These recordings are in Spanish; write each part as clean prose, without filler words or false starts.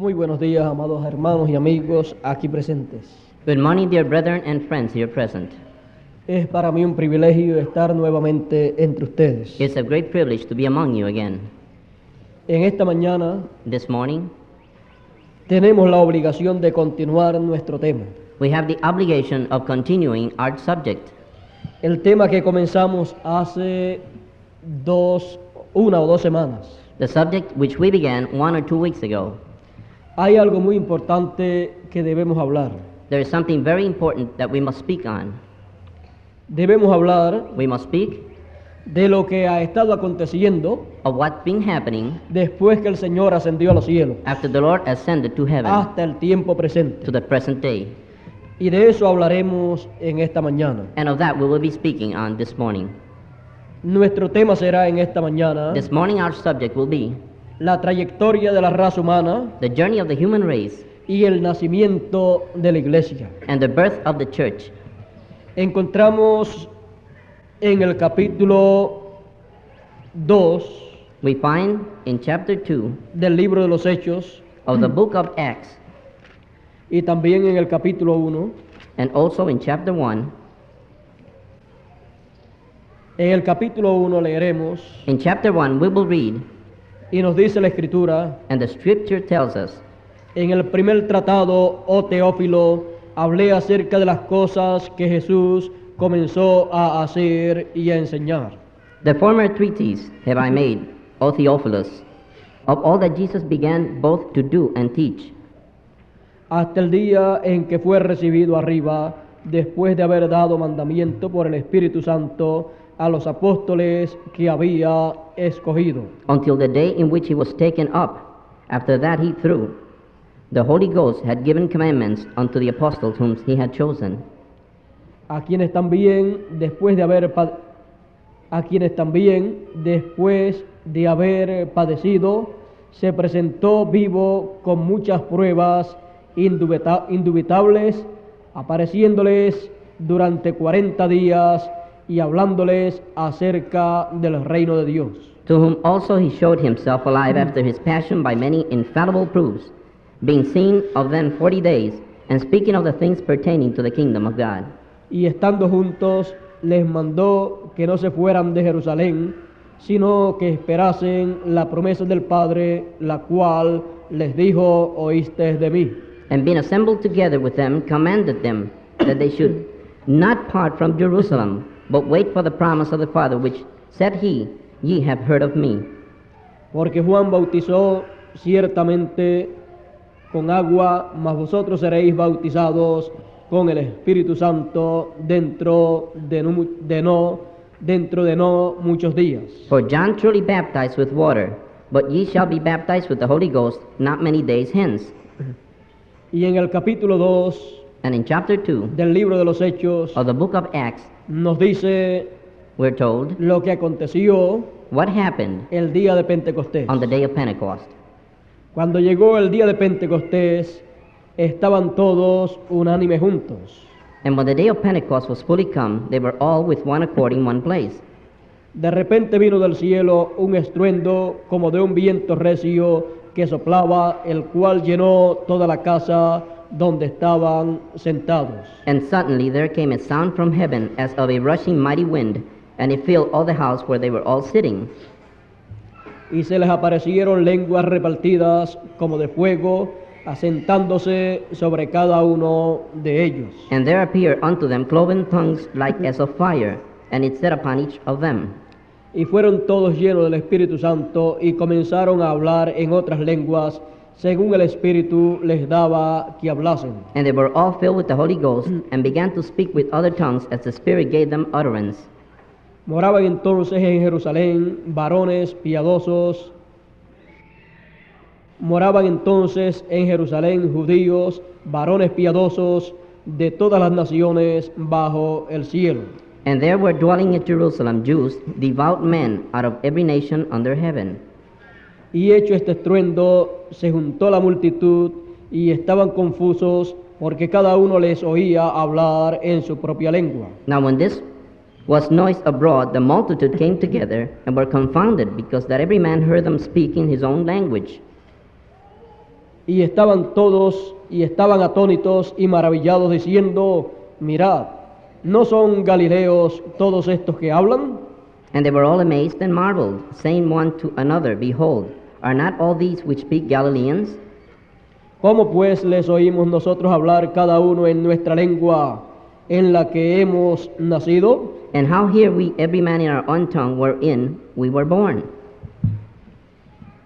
Muy buenos días, amados hermanos y amigos aquí presentes. Good morning, dear brethren and friends here present. Es para mí un privilegio estar nuevamente entre ustedes. It's a great privilege to be among you again. En esta mañana This morning, tenemos la obligación de continuar nuestro tema. we have the obligation of continuing our subject. El tema que comenzamos hace una o dos semanas. The subject which we began 1 or 2 weeks ago. Hay algo muy importante que debemos hablar. There is something very important that we must speak on. Debemos hablar We must speak de lo que ha estado aconteciendo of what's been happening después que el Señor ascendió a los cielos, after the Lord ascended to heaven, hasta el tiempo presente. to the present day. Y de eso hablaremos en esta mañana. And of that we will be speaking on this morning. Nuestro tema será en esta mañana This morning our subject will be la trayectoria de la raza humana the journey of the human race y el nacimiento de la iglesia. and the birth of the church. Encontramos en el capítulo 2 We find in chapter 2 del libro de los Hechos of the book of Acts, y también en el capítulo 1. and also in chapter 1. En el capítulo 1 leeremos In chapter 1 we will read, y nos dice la Escritura: and the scripture tells us, en el primer tratado, oh Teófilo, hablé acerca de las cosas que Jesús comenzó a hacer y a enseñar. the former treatise have I made, O Theophilus, of all that Jesus began both to do and teach, Hasta el día en que fue recibido arriba, después de haber dado mandamiento por el Espíritu Santo a los apóstoles que había escogido. until the day in which he was taken up. After that he through the Holy Ghost had given commandments unto the apostles whom he had chosen, A quienes también, después de haber padecido, se presentó vivo con muchas pruebas indubitables, apareciéndoles durante 40 días y hablándoles acerca del reino de Dios. to whom also he showed himself alive after his passion by many infallible proofs, being seen of them 40 days, and speaking of the things pertaining to the kingdom of God. Y estando juntos, les mandó que no se fueran de Jerusalén, sino que esperasen la promesa del Padre, la cual les dijo: oísteis de mí. And being assembled together with them, commanded them that they should not part from Jerusalem, but wait for the promise of the Father, which said he, Ye have heard of me. Porque Juan bautizó ciertamente con agua, mas vosotros seréis bautizados con el Espíritu Santo dentro de no muchos días. For John truly baptized with water, but ye shall be baptized with the Holy Ghost not many days hence. Y en el capítulo 2 And in chapter 2 del libro de los Hechos of the book of Acts, nos dice we're told lo que aconteció what happened el día de Pentecostés. on the day of Pentecost. Cuando llegó el día de Pentecostés, estaban todos unánimes juntos. And when the day of Pentecost was fully come, they were all with one accord in one place. De repente vino del cielo un estruendo como de un viento recio que soplaba, el cual llenó toda la casa donde estaban sentados. And suddenly there came a sound from heaven as of a rushing mighty wind, and it filled all the house where they were all sitting. Y se les aparecieron lenguas repartidas como de fuego, asentándose sobre cada uno de ellos. And there appeared unto them cloven tongues like as of fire, and it sat upon each of them. Y fueron todos llenos del Espíritu Santo y comenzaron a hablar en otras lenguas, según el Espíritu les daba que hablasen. And they were all filled with the Holy Ghost, and began to speak with other tongues as the Spirit gave them utterance. Moraban entonces en Jerusalén varones piadosos. Moraban entonces en Jerusalén judíos, varones piadosos de todas las naciones bajo el cielo. And there were dwelling at Jerusalem Jews, devout men out of every nation under heaven. Y hecho este estruendo, se juntó la multitud y estaban confusos, porque cada uno les oía hablar en su propia lengua. Now when this was noised abroad, the multitude came together and were confounded, because that every man heard them speak in his own language. Y estaban atónitos y maravillados diciendo, mirad, ¿no son galileos todos estos que hablan? And they were all amazed and marveled, saying one to another, Behold, are not all these which speak Galileans? ¿Cómo pues les oímos nosotros hablar cada uno en nuestra lengua en la que hemos nacido? And how hear we every man in our own tongue wherein we were born?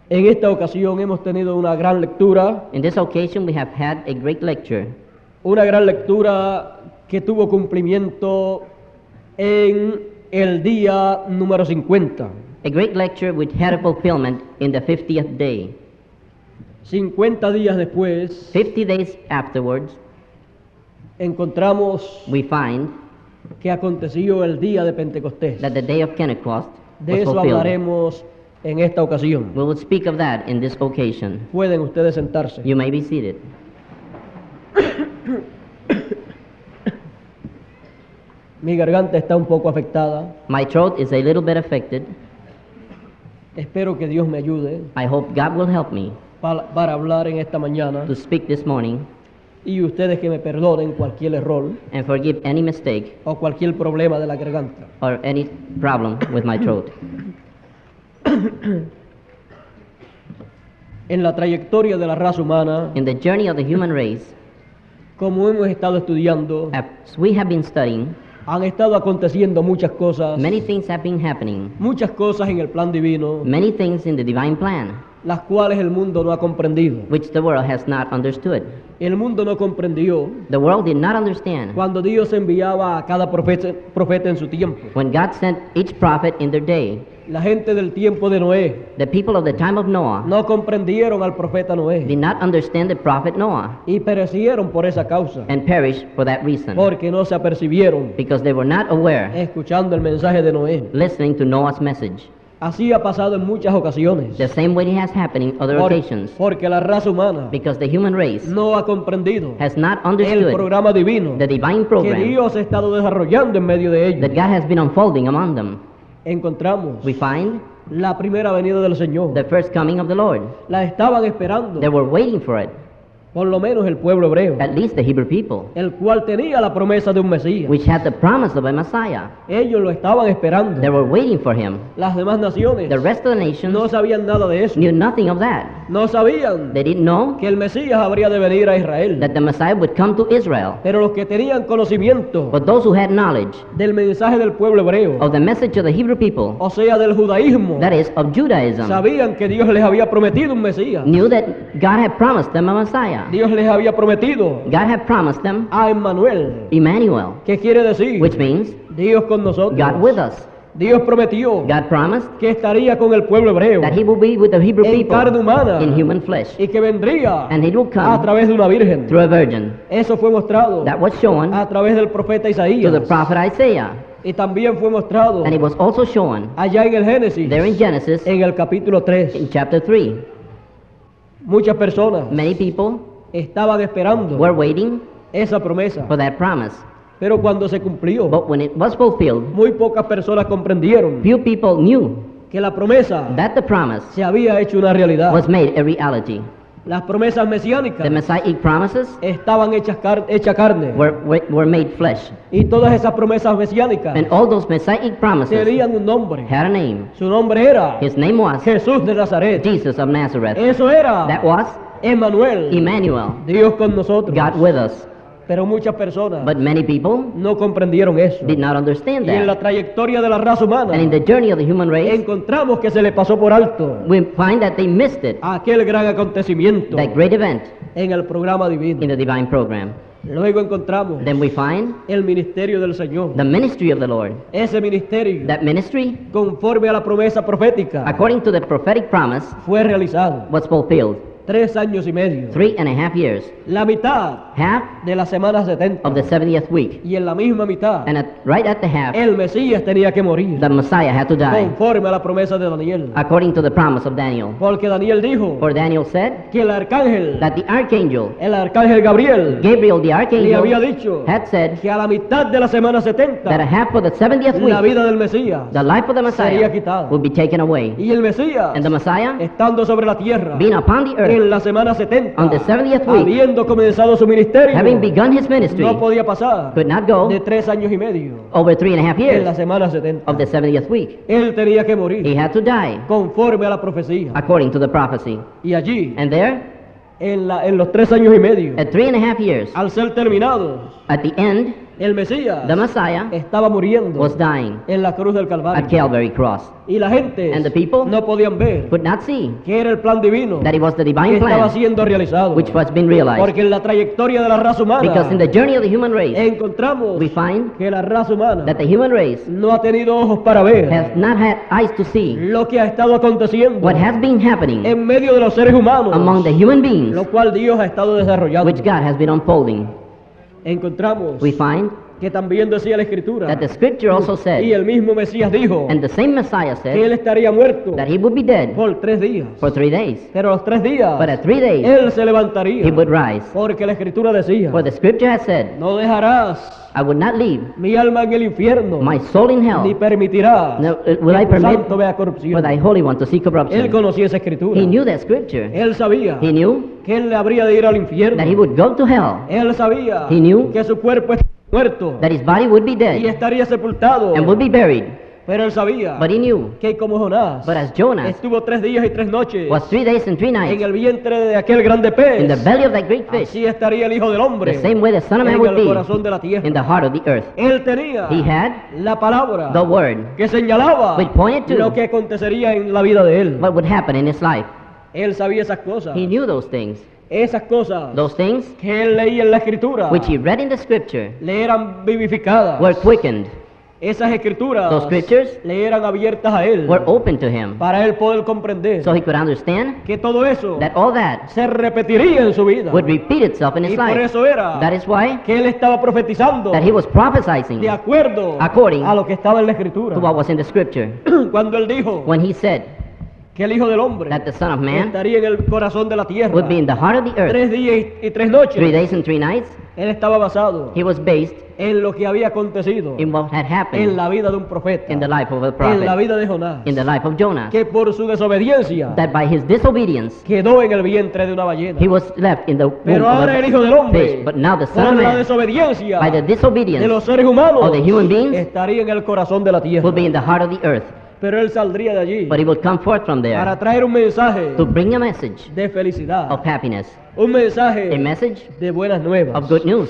En esta ocasión hemos tenido una gran lectura, In this occasion we have had a great lecture, una gran lectura que tuvo cumplimiento en el día número 50. a great lecture which had a fulfillment in the 50th day. 50 días después 50 days afterwards, encontramos we find que aconteció el día de Pentecostés. that the day of Pentecost De was eso fulfilled. hablaremos en esta ocasión. We will speak of that in this occasion. Pueden ustedes sentarse. You may be seated. Mi garganta está un poco afectada. My throat is a little bit affected. Espero que Dios me ayude I hope God will help me para hablar en esta mañana. to speak this morning Y ustedes que me perdonen cualquier error and forgive any mistake o cualquier problema de la garganta. or any problem with my throat. En la trayectoria de la raza humana, In the journey of the human race, como hemos estado estudiando, as we have been studying, han estado aconteciendo muchas cosas, many things have been happening, muchas cosas en el plan divino, many things in the divine plan, las cuales el mundo no ha comprendido. which the world has not understood. El mundo no comprendió The world did not understand cuando Dios enviaba a cada profeta en su tiempo. when God sent each prophet in their day. La gente del tiempo de Noé The people of the time of Noah no comprendieron al profeta Noé did not understand the prophet Noah y perecieron por esa causa, and perished for that reason, porque no se apercibieron because they were not aware, escuchando el mensaje de Noé. listening to Noah's message. Así ha pasado en muchas ocasiones, The same way it has happened in other occasions, porque la raza humana because the human race no ha comprendido has not el understood programa divino the divine que program Dios ha estado desarrollando en medio de ellos. that God has been unfolding among them. Encontramos We find la primera venida del Señor. the first coming of the Lord. La estaban esperando, They were waiting for it, por lo menos el pueblo hebreo, at least the Hebrew people, el cual tenía la promesa de un Mesías. which had the promise of a Messiah. Ellos lo estaban esperando. They were waiting for him. Las demás naciones The rest of the nations no sabían nada de eso. knew nothing of that. No sabían They didn't know que el Mesías habría de venir a Israel. that the Messiah would come to Israel. Pero los que tenían conocimiento But those who had knowledge del mensaje del pueblo hebreo, of the message of the Hebrew people, o sea, del judaísmo, that is, of Judaism, sabían que Dios les había prometido un Mesías. knew that God had promised them a Messiah. Dios les había prometido God had promised them a Emmanuel, Emmanuel, que quiere decir which means Dios con nosotros. God with us. Dios prometió God promised que estaría con el pueblo hebreo that He will be with the Hebrew en people carne humana in human flesh, y que vendría and He will a come través de una virgen. through a virgin. Eso fue mostrado That was shown a través del profeta to Isaías the prophet Isaiah, y también fue mostrado and it was also shown allá en el Génesis, there in Genesis en el capítulo 3. in chapter 3. Muchas personas Many people estaban esperando were waiting esa promesa, for that promise, pero cuando se cumplió, but when it was fulfilled, muy pocas personas comprendieron few people knew que la promesa that the promise se había hecho una realidad. was made a reality. Las promesas mesiánicas The Messianic promises estaban hechas carne, were made flesh, y todas esas promesas mesiánicas and all those Messianic promises tenían un nombre. had a name. Su nombre era His name was Jesús de Nazaret. Jesus of Nazareth. Eso era That was Emmanuel, Emmanuel, Dios con nosotros. God with us. Pero muchas personas But many people no comprendieron eso. did not understand Y en la that. trayectoria de la raza humana And in the journey of the human race, encontramos que se le pasó por alto we find that they missed it, aquel gran acontecimiento that great event en el programa in divino. the divine program. Luego encontramos Then we find el ministerio del Señor. the ministry of the Lord. Ese ministerio, That ministry, conforme a la promesa profética, according to the prophetic promise, fue realizado. was fulfilled. 3 años y medio. 3.5 years, La mitad half de la semana 70. of the 70th week, Y en la misma mitad, and right at the half, el Mesías tenía que morir, the Messiah had to die, conforme a la promesa de Daniel. according to the promise of Daniel. Porque Daniel dijo For Daniel said que el arcángel, that the archangel, el arcángel Gabriel, Gabriel the le archangel, había dicho had said que a la mitad de la semana that a 70, half of the 70th la week, vida del Mesías the life of the sería Messiah quitada. would be taken away, Y el Mesías, and the Messiah, estando sobre la tierra, being upon the earth, en la semana 70, on the 70th week, habiendo comenzado su ministerio, having begun his ministry, no podía pasar could not go de 3 años y medio over 3.5 en la years semana 70. of the 70th week. Él tenía que He morir had to die conforme a la profecía. according to the prophecy. Y allí, And there, en los 3 años y medio, at 3.5 years, al ser terminados, at the end, el Mesías the Messiah estaba muriendo was dying en la cruz del at Calvario. Calvary cross. Y la gente And the people no podían ver Could not see que era el plan divino that it was the que divine estaba plan siendo realizado. which was being realized. Porque en la trayectoria de la raza humana Because in the journey of the human race, encontramos we find que la raza humana that the human race no ha tenido ojos para ver has not had eyes to see lo que ha estado aconteciendo what has been happening en medio de los seres humanos, among the human beings, lo cual Dios ha estado desarrollando. which God has been unfolding. Encontramos We find que también decía la Escritura, that the scripture also y said, el mismo Mesías dijo and the same Messiah que él said, estaría muerto that he would be dead por 3 días. for 3 days. Pero a los 3 días But at 3 days, él se levantaría, he would rise. porque la Escritura decía, For the scripture has said, no dejarás I would not leave mi alma en el infierno, my soul in ni hell, permitirás no, will I que tu permit santo vea for corrupción. thy holy one to see Él corruption. conocía esa Escritura. He knew that scripture. Él sabía He knew que él le habría de ir al infierno. that he would go to hell, Él sabía He knew que su cuerpo estaba muerto that his body would be y dead estaría sepultado. and would be buried. Pero él sabía But he knew, que como Jonás but as Jonas estuvo 3 días y 3 noches was 3 days and 3 en nights el vientre de aquel grande pez, in the belly of that great fish, así estaría el Hijo del Hombre the same way the Son of Man en would el be corazón de la tierra. in the heart of the earth. Él tenía He had la palabra the word, que señalaba which pointed to lo que acontecería en la vida de él. what would happen in his life. Él sabía esas cosas. He knew those things. Esas cosas Those things que él leía en la Escritura which he read in the scripture le eran vivificadas. were quickened. Esas Escrituras Those scriptures le eran abiertas a él were open to him para él poder comprender so he could understand que todo eso that all that se repetiría en su vida. would repeat itself in Y his por life. eso era That is why que él estaba profetizando that he was prophesying de acuerdo according a lo que estaba en la Escritura. to what was in the scripture Cuando él dijo when he said que el Hijo del Hombre that the Son of Man estaría en el corazón de la tierra would be in the heart of the earth 3 días y 3 noches, 3 days and 3 nights. él estaba basado He was based en lo que había acontecido in what had en happened la vida de un profeta, in the life of a en la prophet, vida de Jonás, in the life of Jonah, que por su desobediencia that by his disobedience quedó en el vientre de una ballena. he was left in the womb Pero of ahora el a Hijo del Hombre, fish. But now the Son por of la Man, desobediencia by the de disobedience los seres humanos, of the human beings, estaría en el corazón de la tierra. will be in the heart of the earth. Pero él saldría de allí But he will come forth from there para traer un mensaje to bring a message de felicidad, of happiness, un mensaje a message de buenas nuevas. of good news.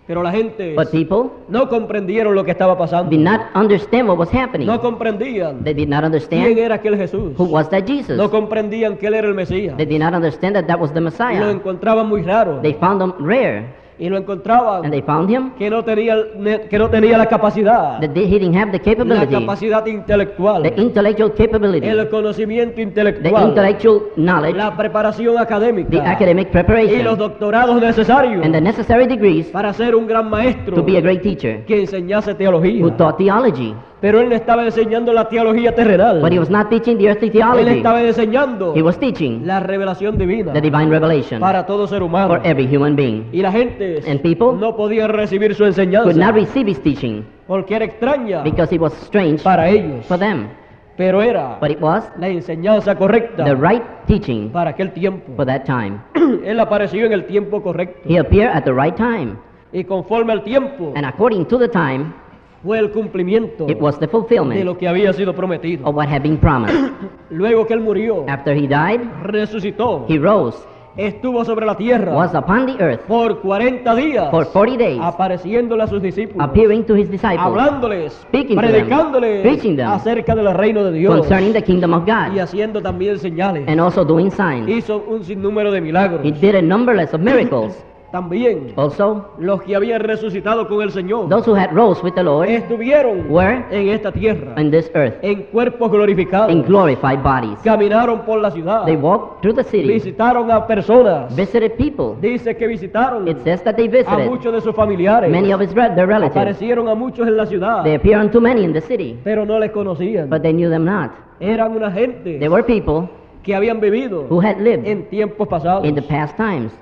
Pero la gente But people no comprendieron lo que estaba pasando. did not understand what was happening. No comprendían They did not quién understand era aquel Jesús. who was that Jesus. No comprendían que él era el Mesías. They did not understand that that was the Lo Messiah. encontraban muy raro. They found him rare, Y lo encontraban and they found him que no tenía la capacidad, that he didn't have the la capability, capacidad intelectual, the intellectual capability, el conocimiento the intelectual, intellectual knowledge, la preparación académica the academic y los preparation, doctorados necesarios and the necessary degrees para ser un gran maestro to be a great teacher que enseñase teología. who taught theology. Pero él no estaba enseñando la teología terrenal. But he was not teaching the earthly Él theology. estaba enseñando He was teaching la revelación divina the divine revelation para todo ser humano. for every human being. Y la gente And people no podía recibir su Could not enseñanza receive his teaching porque era extraña because it was strange para ellos. for them. Pero era But it was la enseñanza correcta the right teaching para aquel tiempo. for that time. Él apareció en el tiempo correcto. He appeared at the right time. Y conforme al tiempo And according to the time, fue el cumplimiento it was the de fulfillment lo que había sido prometido. of what had been promised. Luego que él murió, After he died, resucitó, he rose, estuvo sobre la tierra was upon the earth por 40 días, for 40 days, apareciéndole a sus discípulos, appearing to his disciples, hablándoles, speaking to them, predicándoles preaching them acerca del reino de Dios concerning the kingdom of y God, haciendo también señales. and also doing signs. Hizo un sinnúmero de milagros. He did a numberless of miracles. También Also, los que habían resucitado con el Señor those who had rose with the Lord estuvieron were en esta tierra, in this earth en cuerpos glorificados, in glorified bodies. caminaron por la ciudad, They walked through the city, visitaron a personas, visited people. dice que visitaron It says that they a visited muchos de sus familiares, many of their relatives. aparecieron a muchos en la ciudad, They appeared unto many in the city, pero no les conocían. but they knew them not. Eran una gente They were people que habían vivido who had lived en tiempos pasados. in the past times.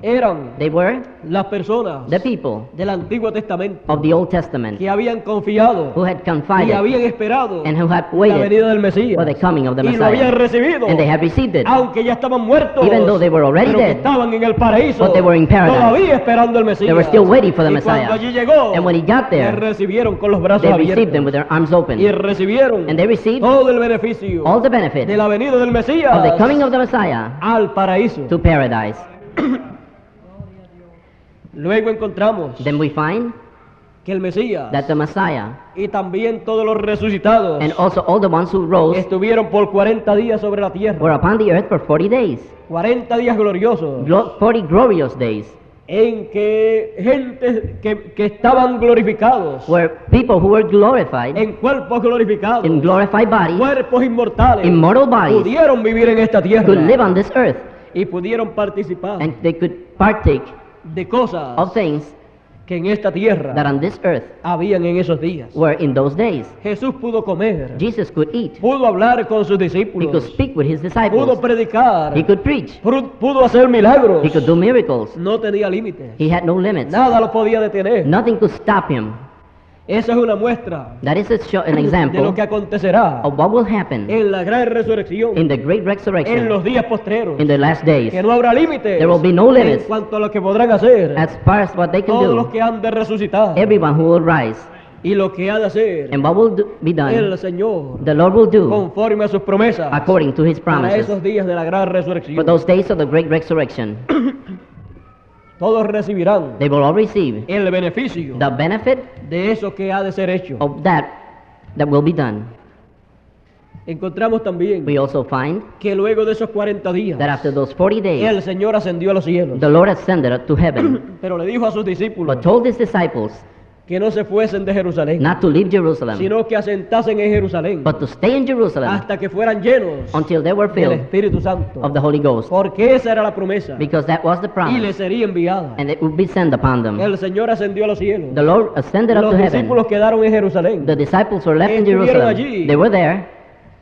eran They were las personas the people del Antiguo Testamento of the Old Testament que habían confiado who had y confided habían esperado and who had la waited venida del Mesías for the coming of the y lo habían Messiah. recibido, And they had received it, aunque ya estaban muertos, even though they were already pero que dead, estaban en el paraíso, but they were in paradise. todavía esperando el Mesías. They were still waiting for the Y cuando Messiah. allí llegó, And when he got le there, recibieron con los brazos they received them abiertos with their arms y open. recibieron And they received todo el beneficio all the benefit de la venida del Mesías of the coming of the Messiah al paraíso. to paradise. Luego encontramos Then we find que el Mesías that the Messiah y también todos los resucitados and also all the ones who rose estuvieron por 40 días sobre la tierra, were upon the earth for 40 days, 40 días gloriosos, 40 glorious days, en que gente que estaban glorificados, where people who were glorified en cuerpos glorificados, in glorified bodies, cuerpos inmortales, immortal bodies, pudieron vivir en esta tierra could live on this earth, y pudieron participar and they could partake de cosas of things que en esta tierra that on this earth habían en esos días. were in those days. Jesús pudo comer, Jesus could eat, pudo hablar con sus he could discípulos, speak with his pudo disciples, predicar, he could preach, pudo hacer milagros, he could do miracles, no tenía límites, he had no limits, nada lo podía detener. nothing could stop him. Esa es una muestra That is an de lo example que acontecerá of what will happen en la gran resurrección, in the great en resurrection los días postreros, in the last days, que no habrá límites There will be no en limits cuanto a lo que podrán hacer as far as what they can todos los do, que han de resucitar everyone who will rise, y lo que ha de hacer and what will be done, el Señor the Lord will do conforme a sus promesas according to his para promises. esos días de la gran For resurrección. those days of the great resurrection, Todos recibirán they will all receive el beneficio the benefit de eso que ha de ser hecho. of that will be done. Encontramos también We also find que luego de esos 40 días that after those 40 days, el Señor ascendió a los cielos, the Lord ascended up to heaven, pero le dijo a sus discípulos but told his disciples que no se fuesen de Jerusalén, not to leave Jerusalem, sino que asentasen en Jerusalén but to stay in Jerusalem hasta que fueran llenos until they were del filled Espíritu Santo, of the Holy Ghost, porque esa era la promesa because that was the y le promise, sería enviada. and it would be sent upon them. El Señor ascendió a los cielos, The Lord ascended up los to heaven. discípulos quedaron en Jerusalén The disciples were left in Estuvieron Jerusalem. allí. They were there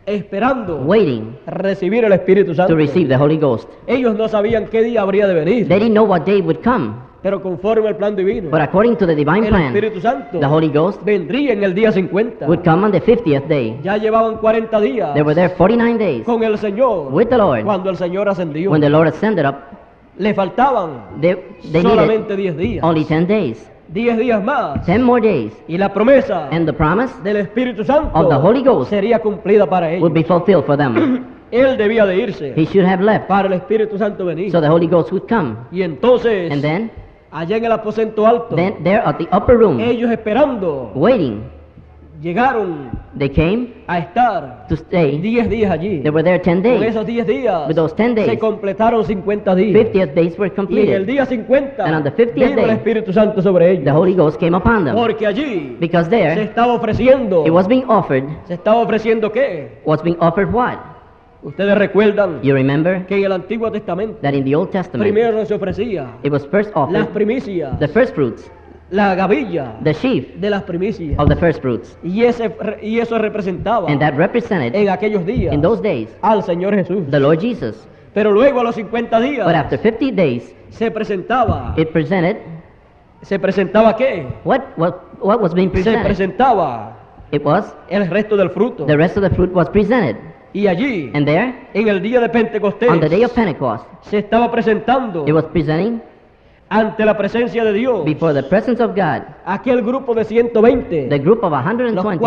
esperando waiting recibir el Espíritu Santo. to receive the Holy Ghost. Ellos no sabían qué día habría de venir, They didn't know what day would come, pero conforme al plan divino, but according to the divine el plan, Espíritu Santo the Holy Ghost vendría en el día 50. would come on the 50th day. Ya llevaban 40 días They were there 49 days con el Señor with the Lord. cuando el Señor ascendió. When the Lord ascended up, Le faltaban they needed solamente 10 días. only 10 days, 10 días más. 10 more days, Y la promesa and the promise del Espíritu Santo of the Holy Ghost sería cumplida para ellos. would be fulfilled for them. Él debía de irse He should have left, para el Espíritu Santo venir. so the Holy Ghost would come. Y entonces, And then, allá en el aposento alto, there at the upper room, ellos esperando, waiting, llegaron they came a estar to stay. 10 días allí. They were there 10 Con days. esos 10 días With those 10 days, se completaron 50 días. 50th days were Y en el completed. día 50 And on the 50th vino el day, Espíritu Santo sobre The ellos. Holy Ghost came upon them. Porque allí Because se there, estaba ofreciendo. it was being offered. ¿Se estaba ofreciendo qué? Was being offered what? Ustedes recuerdan You remember que en el Antiguo Testamento that in the Old Testament, primero se ofrecía it was first las offered primicias, the first fruits, la gavilla the sheaf de las primicias. of the first fruits. Y eso representaba And that represented, en aquellos días in those days, al Señor Jesús. the Lord Jesus. Pero luego a los 50 días But after 50 days, se presentaba ¿qué? what was being Se presented? presentaba It was, el resto del fruto. the rest of the fruit was presented. Y allí, And there, en el día de Pentecostés, on the day of Pentecost, se estaba presentando it was presenting ante la presencia de Dios before the presence of God, aquel grupo de 120, the group of los 120,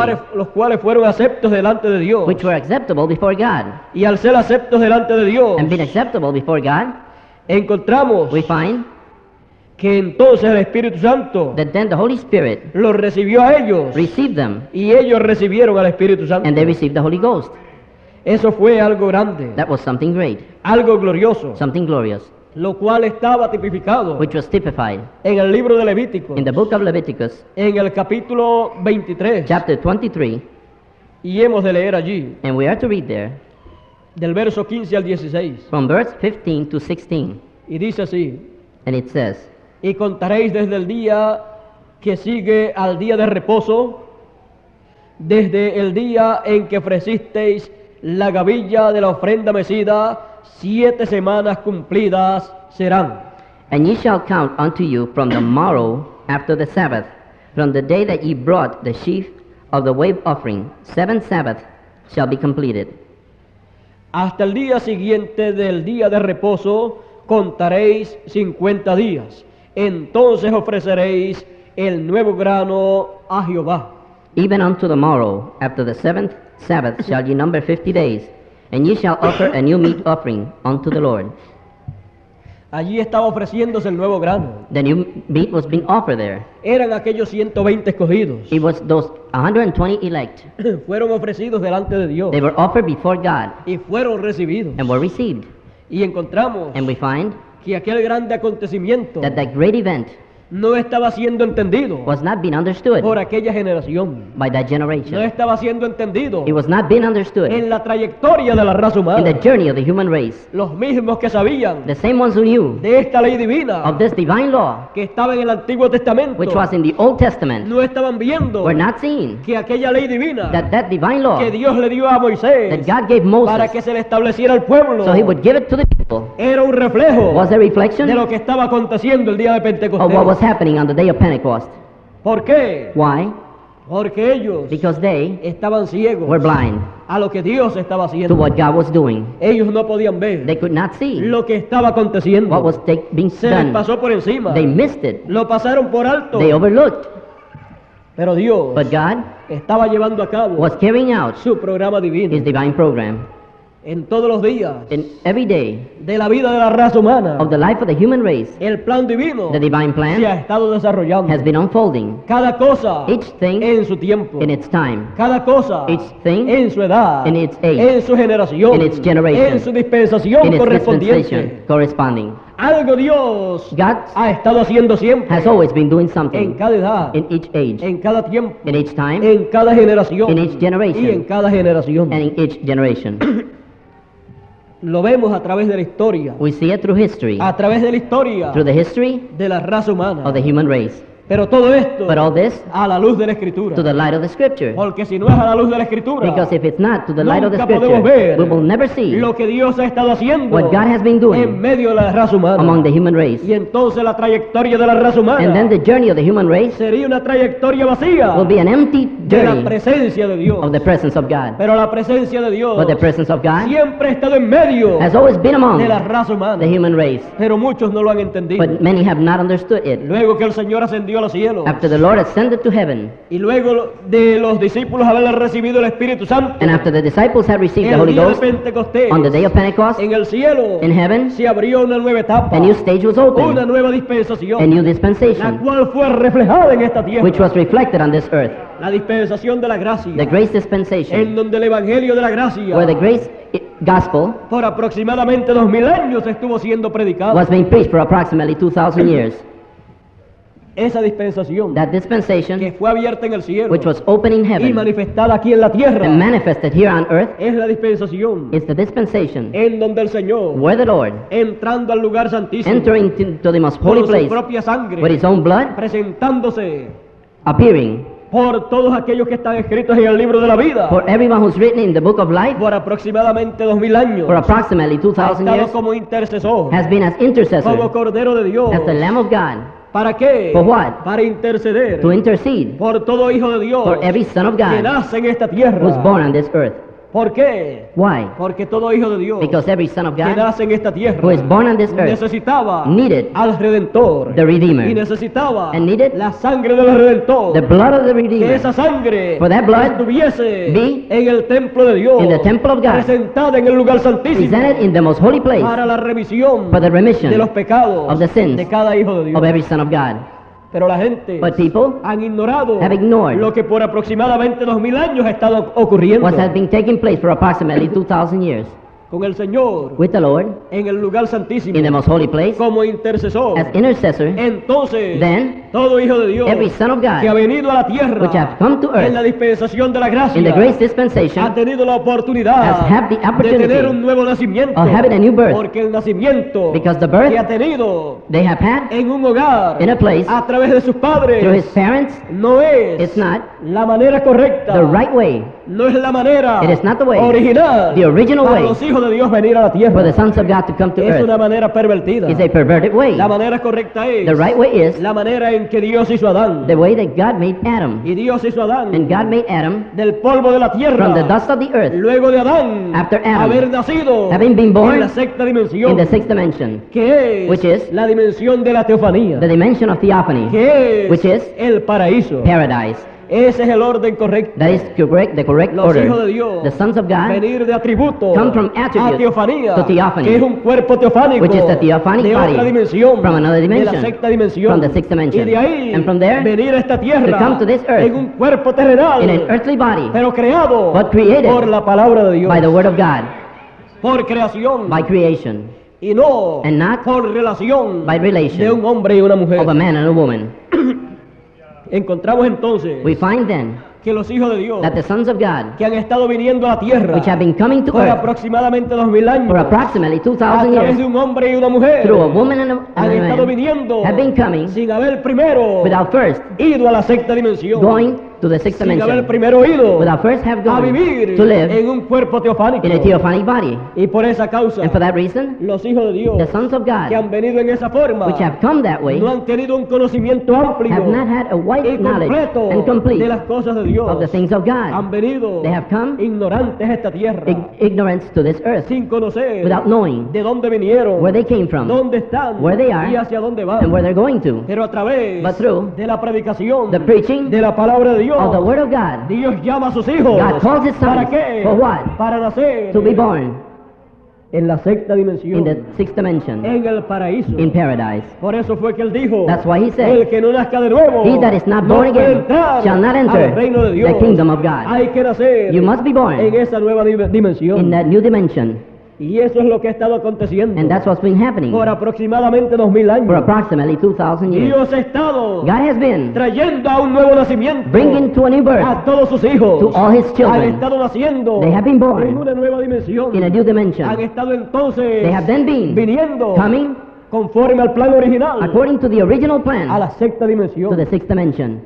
cuales fueron aceptos delante de Dios. which were acceptable before God. Y al ser aceptos delante de Dios, And being acceptable before God, encontramos we find que entonces el Espíritu Santo that then the Holy Spirit los recibió a ellos received them, y ellos recibieron al Espíritu Santo. and they received the Holy Ghost. Eso fue algo grande, That was something great, algo glorioso, something glorious, lo cual estaba tipificado which was typified en el libro de Levítico, in the book of Leviticus, en el capítulo 23, chapter 23, y hemos de leer allí, and we are to read there del verso 15 al 16, from verse 15 to 16, y dice así: and it says, y contaréis desde el día que sigue al día de reposo, desde el día en que ofrecisteis la gavilla de la ofrenda mecida, 7 semanas cumplidas serán. And ye shall count unto you from the morrow after the Sabbath, from the day that ye brought the sheaf of the wave offering. 7 Sabbaths shall be completed. Hasta el día siguiente del día de reposo contaréis 50 días. Entonces ofreceréis el nuevo grano a Jehová. Even unto the morrow after the 7th Sabbath shall ye number 50 days, and ye shall offer a new meat offering unto the Lord. Allí estaba ofreciéndose el nuevo grano. The new meat was being offered there. Eran aquellos 120 escogidos. It was those 120 elect. Fueron ofrecidos delante de Dios They were offered before God y fueron recibidos. and were received. Y encontramos And we find que aquel grande acontecimiento that that great event no estaba siendo entendido was not being understood por aquella generación. by that No generation. estaba siendo entendido It was not being understood en la trayectoria de la raza in the humana. journey of the human race. Los mismos que sabían The same ones who knew de esta ley divina of this divine law, que estaba en el Antiguo Testamento, which was in the Old Testament, no estaban viendo were not seeing que aquella ley divina that that divine law que Dios le dio a that Moisés God gave para Moses que se le estableciera al pueblo so he would give it to the people era un reflejo was a reflection de lo que estaba aconteciendo el día de of what was Pentecostés. happening on the day of Pentecost. ¿Por qué? Why? Porque ellos Because they estaban ciegos were blind a lo que Dios estaba to haciendo. what God was doing. Ellos no podían ver They could not see lo que estaba aconteciendo. what was being Se les done. pasó por encima. They missed it. Lo pasaron por alto. They overlooked. Pero Dios But God estaba llevando a cabo was carrying out su programa divino His divine program. en todos los días In every day de la vida de la raza humana. of the life of the human race, El plan divino the divine se ha plan estado desarrollando. has been unfolding. Cada cosa Each thing en su tiempo. in its time, Cada cosa Each thing en su edad, in its age, en su generación, in its generation, en su dispensación in its correspondiente. dispensation corresponding. Algo Dios God ha estado haciendo siempre, has always been doing en something cada edad, in each age, en cada tiempo, in each time, en cada generación in each generation, y en cada generación. and in each generation. Lo vemos a través de la historia, We see it through history, a través de la historia through the history de la raza humana. of the human race. Pero todo esto But all this a la luz de la Escritura. to the light of the Scripture. Porque si no es a la luz de la Escritura, Because if it's not to the light of the nunca podemos Scripture, ver we will never see lo que Dios ha estado haciendo what God has been en doing medio de la raza humana. among the human race. Y entonces la trayectoria de la raza humana And then the journey of the human race sería una trayectoria vacía will be an empty de la journey presencia de Dios. of the presence of God. Pero la presencia de Dios But the presence of God siempre ha estado en medio has always been among de la raza humana. the human race, Pero muchos no lo han entendido. but many have not understood it. Luego que el Señor ascendió a los cielos After the Lord ascended to heaven, y luego de los discípulos haber recibido el Espíritu Santo, and after the disciples had received the el Holy día de Ghost, Pentecostés, on the day of Pentecost, en el cielo in heaven, se abrió una nueva etapa, a new stage was una opened, nueva a dispensación, new la dispensation, cual fue reflejada en esta tierra, which was reflected on this earth, la dispensación de la gracia, the grace en dispensation, donde el Evangelio de la gracia where the grace gospel por aproximadamente 2000 años estuvo siendo predicado. was being preached for approximately 2,000 years. Esa dispensación That que dispensation, fue abierta en el cielo which was open in y heaven manifestada aquí en la tierra, and manifested here on earth, es la dispensación is the dispensation en donde el Señor, where the Lord, entrando al lugar santísimo, entering to the most holy con su place propia sangre, with his own blood, presentándose appearing por todos aquellos que están escritos en el libro de la vida, for everyone who's written in the book of life por aproximadamente 2000 años, for approximately ha 2,000 estado years, como intercesor, has been as como intercessor, Cordero de Dios. as the Lamb of God, ¿Para qué? For what? Para interceder to intercede por todo hijo de Dios for every son of que God nace en esta tierra. who's born on this earth. ¿Por qué? Why? Porque todo hijo de Dios Because every son of que God nace en esta tierra who is born on this earth necesitaba needed al Redentor the Redeemer, y necesitaba and needed la sangre del Redentor, the blood of the que Redeemer, esa sangre For that blood estuviese be en el templo de Dios, in the temple of God, presentada en el lugar santísimo presented in the most holy place para la remisión for the remission de los pecados of the sins de cada hijo de Dios. of every son of God. Pero la gente But people han ignorado have ignored lo que por aproximadamente 2000 años ha estado ocurriendo what has been taking place for approximately 2,000 years con el Señor with the Lord en el lugar santísimo in the most holy place como intercesor. as intercessor. Entonces, Then todo hijo de Dios every son of que ha God venido a la tierra which have come to en la earth dispensación de la gracia in the grace ha dispensation tenido la has oportunidad had the de opportunity tener un nuevo nacimiento, of having a new birth, porque el nacimiento because the birth que ha tenido they have had en un hogar in a place a través de sus padres through his parents, no es it's not la manera correcta, the right way. no es la manera It is not the way, original the original para way los hijos de Dios venir a la for tierra the sons of God to come to es una earth manera pervertida. is a perverted way. La manera correcta es The right way is la manera en que Dios hizo a Adán. the way that God made Adam. Y Dios hizo a Adán And God made Adam del polvo de la tierra. from the dust of the earth, Luego de Adán After Adam, haber nacido having been born en la sexta dimensión, in the sixth dimension, que es which is la dimensión de la teofanía, the dimension of theophany, que es which is el paraíso. paradise. Ese es el orden correcto. That is correct, the correct Los hijos de order. Dios The sons of God venir de atributo come from a attributes teofanía, to theophany, que es un cuerpo teofánico which is the theophanic de body otra dimensión, from another de la dimension, sexta dimensión, from the sixth dimension. y de ahí And from there, venir a esta tierra to come to this earth en un cuerpo terrenal, in an earthly body, pero creado but created por la palabra de Dios, by the word of God, por creación, by creation, y no and not por relación by relation de un hombre y una mujer. of a man and a woman. Encontramos entonces We find then que los hijos de Dios that the sons of God, que han estado viniendo a la tierra which have been coming to por earth aproximadamente 2000 años, for approximately a 2,000 través de years, un hombre y una mujer, through a woman and han a estado man, viniendo have been coming sin haber primero without first ido a la sexta dimensión, going to the sixth sin haber dimension, primero ido without first have a gone vivir to live en un cuerpo teofánico. in a theophanic body. Y por esa causa, And for that reason, los hijos de Dios the sons of que God, han venido en esa forma which have come that way, no han tenido un conocimiento amplio have not had a y wide knowledge completo and complete de las cosas de Dios. of the things of Han God. venido They have come ignorantes a esta tierra, ignorance to this earth, sin conocer without knowing de dónde vinieron, where they came from, dónde están where they are, y hacia dónde van. and where they're going to. Pero a través But through de la predicación the preaching de la palabra de Dios, of the word of God, Dios llama a sus hijos. God calls his sons. ¿Para qué? For what? Para nacer to be born en la sexta dimensión, in the sixth dimension, en el paraíso. in paradise. Por eso fue que él dijo, That's why he said, el que no nazca de nuevo he that is not no born puede again entrar shall not enter al reino de Dios. the kingdom of God. Hay que nacer You must be born en esa nueva dimensión. in that new dimension. Y eso es lo que ha estado aconteciendo And that's what's been happening por aproximadamente 2000 años. for approximately 2,000 years. Dios ha estado God has been trayendo a un nuevo nacimiento bringing to a new birth a todos sus hijos. to all his Han children. estado naciendo They have been born en una nueva dimensión. in a new dimension. Han estado entonces They have then been viniendo coming conforme al plan original according to the original a plan la sexta dimensión. to the sixth dimension.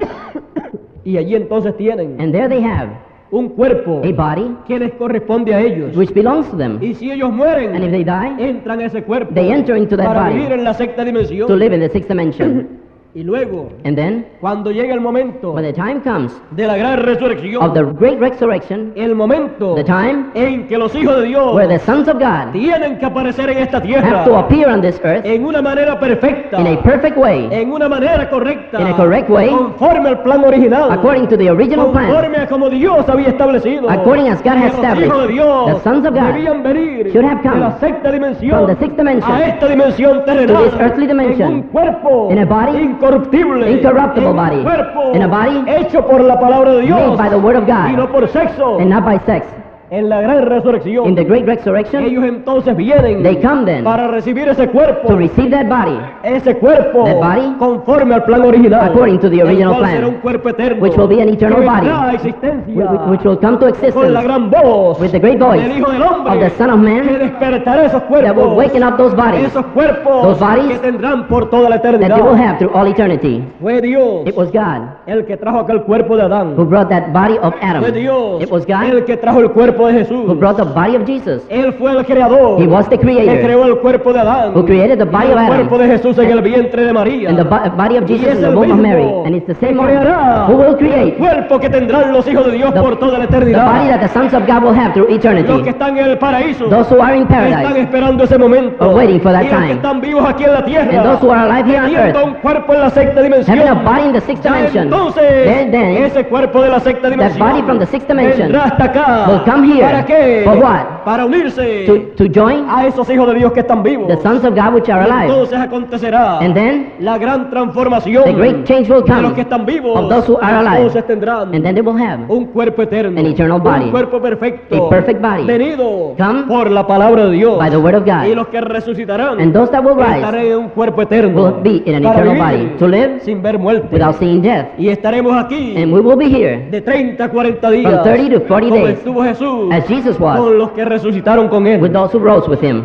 Y allí entonces tienen And there they have un cuerpo a body que les corresponde a ellos. which belongs to them. Y si ellos mueren, And if they die, entran a ese cuerpo they enter into that para body vivir en la sexta dimensión. to live in the sixth dimension. Y luego, And then, cuando llega el momento when the time comes de la gran resurrección, of the great resurrection, el momento the time en que los hijos de Dios where the sons of God tienen que aparecer en esta have tierra to appear on this earth en una manera perfecta, in a perfect way, en una manera correcta, in a correct way, conforme al plan original, according to the original plan, conforme a como Dios había establecido, according as God has que los hijos de established. Dios The sons of God debían venir should have come de la sexta dimensión from the sixth dimension a esta dimensión terrenal, to this earthly dimension, en un cuerpo in a body, incorruptible, incorruptible en un body, cuerpo in a body hecho por la palabra de Dios made by the word of y no God por sexo. and not by sex. En la gran resurrección, In the great resurrection, ellos entonces vienen they come then para recibir ese cuerpo, to receive that body, ese cuerpo that body, conforme al plan original, according to the original el cual plan, será un cuerpo eterno, which will be an eternal que body, vendrá a existencia which will come to con la existence gran voz with the great voice del Hijo del Hombre, of the Son of que Man despertará esos that will cuerpos, waken up those bodies esos cuerpos those bodies que tendrán por toda la that they will eternidad. have through all eternity. Fue Dios It was God el que trajo aquel cuerpo de Adán. who brought that body of Adam. Fue Dios It was God el que trajo el cuerpo de Jesús. who brought the body of Jesus. Él fue el creador He was the que creator creó el cuerpo de Adán who created the y body el of Adam cuerpo de Jesús en el vientre de María. and the body of Y Jesus es in the el womb of Mary. mismo And it's the que same one creará who will el create cuerpo que tendrán los hijos de Dios the, por toda la the body eternidad. that the sons of God will have through Los que eternity. están en el paraíso Those who are in están paradise esperando ese momento. are waiting for that Y los que time. están vivos aquí en la tierra And those who are alive here on teniendo earth, un cuerpo en la sexta dimensión, having a body in the sixth ya dimension, entonces then ese cuerpo de la sexta that dimensión body from the sixth dimension vendrá hasta acá. will come here. ¿Para qué? For what? Para unirse to join a esos hijos de Dios que están vivos. the sons of God which are Y alive. entonces acontecerá And then la gran transformación the great change will de los come que están vivos. of those who are alive. Entonces tendrán And then they will have un cuerpo eterno, an eternal body, un cuerpo perfecto, a perfect body, venido come por la palabra de Dios. by the word of Y God. los que resucitarán And those that will rise estarán en un cuerpo eterno will be in an para eternal vivir body to live sin ver muerte. without seeing death. Y estaremos aquí And we will be here de 30 a 40 días from 30 to 40 como days estuvo Jesús as Jesus was con los que resucitaron con él. with those who rose with him.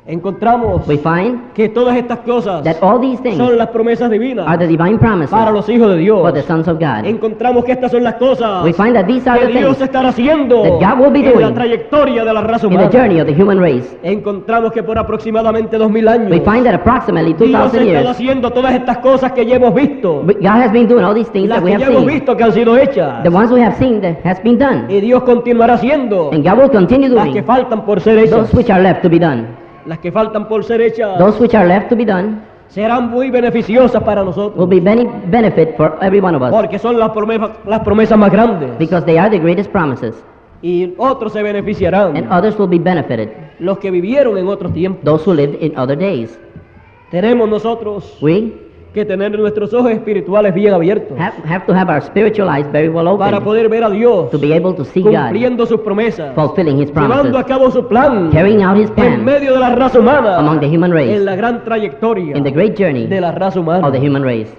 Encontramos we find que todas estas cosas that all these things son las promesas divinas are the divine promises para los hijos de Dios. for the sons of God. Encontramos que estas son las cosas We find that these are que the Dios things estará haciendo that God will be en la doing trayectoria de la raza in the humana. journey of the human race. Encontramos que por aproximadamente 2000 años We find that approximately Dios ha 2,000 estado years, haciendo todas estas cosas que ya hemos visto, God has been doing all these things las that we que have ya hemos seen. visto que han sido hechas, The ones we have seen that has been done. y Dios continuará haciendo And God will continue las que doing faltan por ser hechas. those which are left to be done. Las que faltan por ser hechas Those which are left to be done serán muy beneficiosas para will nosotros, be benefit for every one of us porque son las promesas más grandes, because they are the greatest promises, y otros se and beneficiarán, others will be benefited, los que vivieron en otros tiempos. those who lived in other days. Tenemos nosotros We que tener nuestros ojos espirituales bien abiertos have to have our spiritual eyes very well para open poder ver a Dios to be able to see God cumpliendo sus promesas, fulfilling His llevando a promises, cabo su plan carrying out His en plan medio de la raza humana, among the human race, en la gran trayectoria in the great journey de la raza humana. of the human race.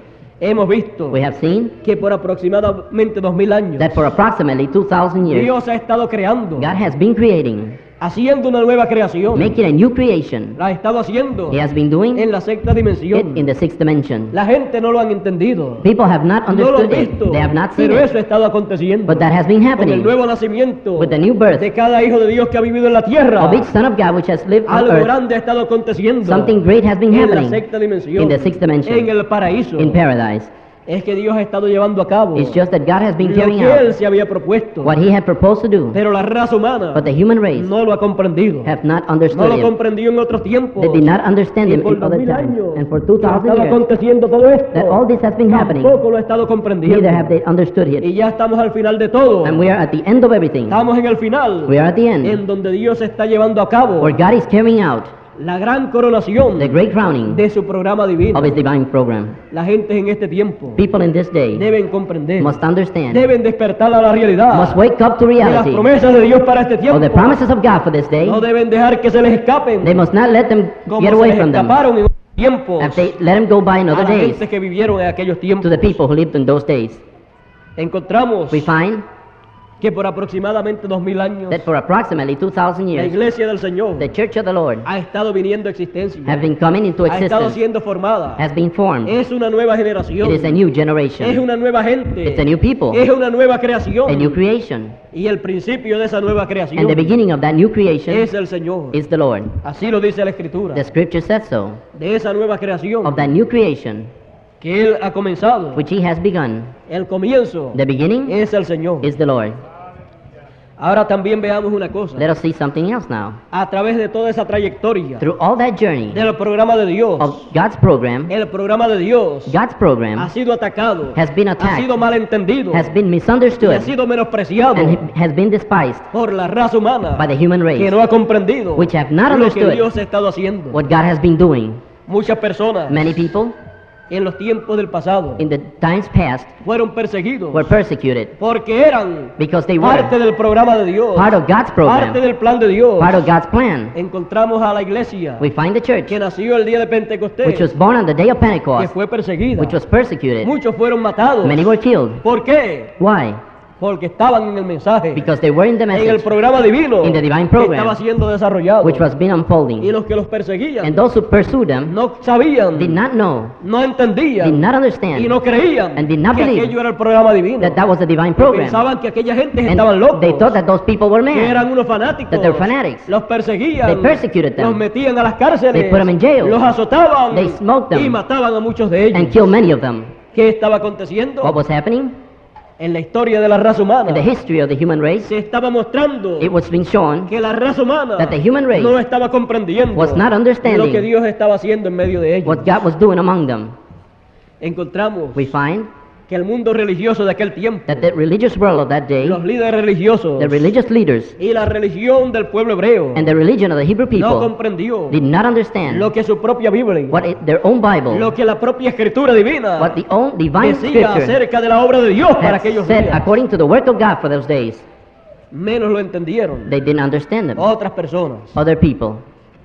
Hemos visto We have seen que por aproximadamente 2000 años that for approximately 2,000 years, Dios ha estado creando, God has been creating, haciendo una nueva creación. making a new creation. La ha estado haciendo He has been doing en la sexta it dimensión. in the sixth dimension. La gente no lo han entendido, People have not no lo han understood visto, it. They have not seen pero it. eso ha estado aconteciendo But that has been con el happening nuevo nacimiento with the new birth de cada hijo de Dios que ha vivido en la tierra. of each son of God which has lived on Algo earth. grande ha estado aconteciendo Something great has been en la happening sexta dimensión, in the sixth dimension, en el paraíso. in paradise. Es que Dios ha estado llevando a cabo It's just that God has been lo carrying que Él out se había propuesto, what He had proposed to do, pero la raza humana but the human race no lo ha comprendido. have not No understood lo it. comprendió en otros tiempos. They did not understand Y Him por in other 2000 times. años And for que 2,000 ha estado years, aconteciendo todo esto, that all this has been happening, tampoco lo ha estado comprendiendo. neither have they understood Y it. ya estamos al final de todo. And we are at the end of everything. Estamos en el final, We are at the end, en donde Dios está llevando a cabo where God is carrying out la gran coronación the great crowning de su programa divino. of His divine program. La gente en este tiempo People in this day deben comprender, must understand, deben despertar a la realidad must wake up to de las reality promesas de Dios para este of tiempo. the promises of God for this day. No deben dejar que se les escapen They must not let them como get se away les from them. escaparon en otros tiempos If they let them go by in a other la days, gente que vivieron en aquellos to tiempos. the people who lived in those days. Encontramos We find que por aproximadamente 2000 años that for approximately 2,000 la years, iglesia del Señor the Church of the Lord ha estado viniendo a existencia, have been coming into ha estado existence, siendo formada. has been formed. Es una nueva It generación, is a new es generation. una nueva gente, It's a new people, es una nueva creación. a new creation. Y el principio de esa nueva And the creación beginning of that new creation es el Señor. is the Lord. Así lo dice la Escritura. The scripture says so. De esa nueva creación Of that new creation que Él ha comenzado, which He has begun. el comienzo The beginning es el Señor. is the Lord. Ahora también veamos una cosa. Let us see something else now. A través de toda esa trayectoria Through all that journey del programa de Dios, of God's program, el programa de Dios God's ha program sido atacado, has been ha attacked, sido malentendido has been y ha misunderstood, sido menospreciado and has been despised por la raza humana by the human que race, no ha comprendido which have not lo que understood Dios ha estado haciendo. what God has been doing. Muchas personas Many people en los tiempos del pasado in the times past fueron perseguidos were persecuted porque eran because they parte were del programa de Dios, part of God's parte program, del plan de Dios. part of God's plan. Encontramos a la iglesia We find the church, que nació el día de Pentecostés, which was born on the day of que Pentecost, fue perseguida. which was persecuted. Muchos fueron matados. Many were killed. ¿Por qué? Why? Porque estaban en el mensaje, Because they were in the en el message programa divino in the divine que program, estaba siendo desarrollado. which was been Y unfolding. los que los perseguían And those who pursued them no sabían, did not know, no did entendían not y understand no creían and did not que believe aquello era el programa divino. that that was the divine Y program. pensaban que aquella gente And estaban locos, they thought that those people were que mad. eran unos fanáticos, that they're fanatics. los perseguían, They persecuted them. los metían a las cárceles, They put them in jail. los azotaban They smoked them. y mataban a muchos de ellos. And killed many of them. ¿Qué estaba aconteciendo? What was happening? En la historia de la raza humana In the history of the human race, se estaba mostrando it was being shown que la raza humana that the human race no estaba comprendiendo was not understanding lo que Dios estaba haciendo en medio de ellos. what God was doing among them. Encontramos We find que el mundo religioso de aquel tiempo, that the religious world of that day, los líderes religiosos the religious leaders, y la religión del pueblo hebreo and the religion of the Hebrew no people comprendió did not understand lo que su propia Biblia, what their own Bible, lo que la propia escritura divina what the own divine decía scripture acerca de la obra de Dios para had aquellos said días. according to the work of God for those days. Menos lo entendieron They didn't understand them. otras personas. Other people.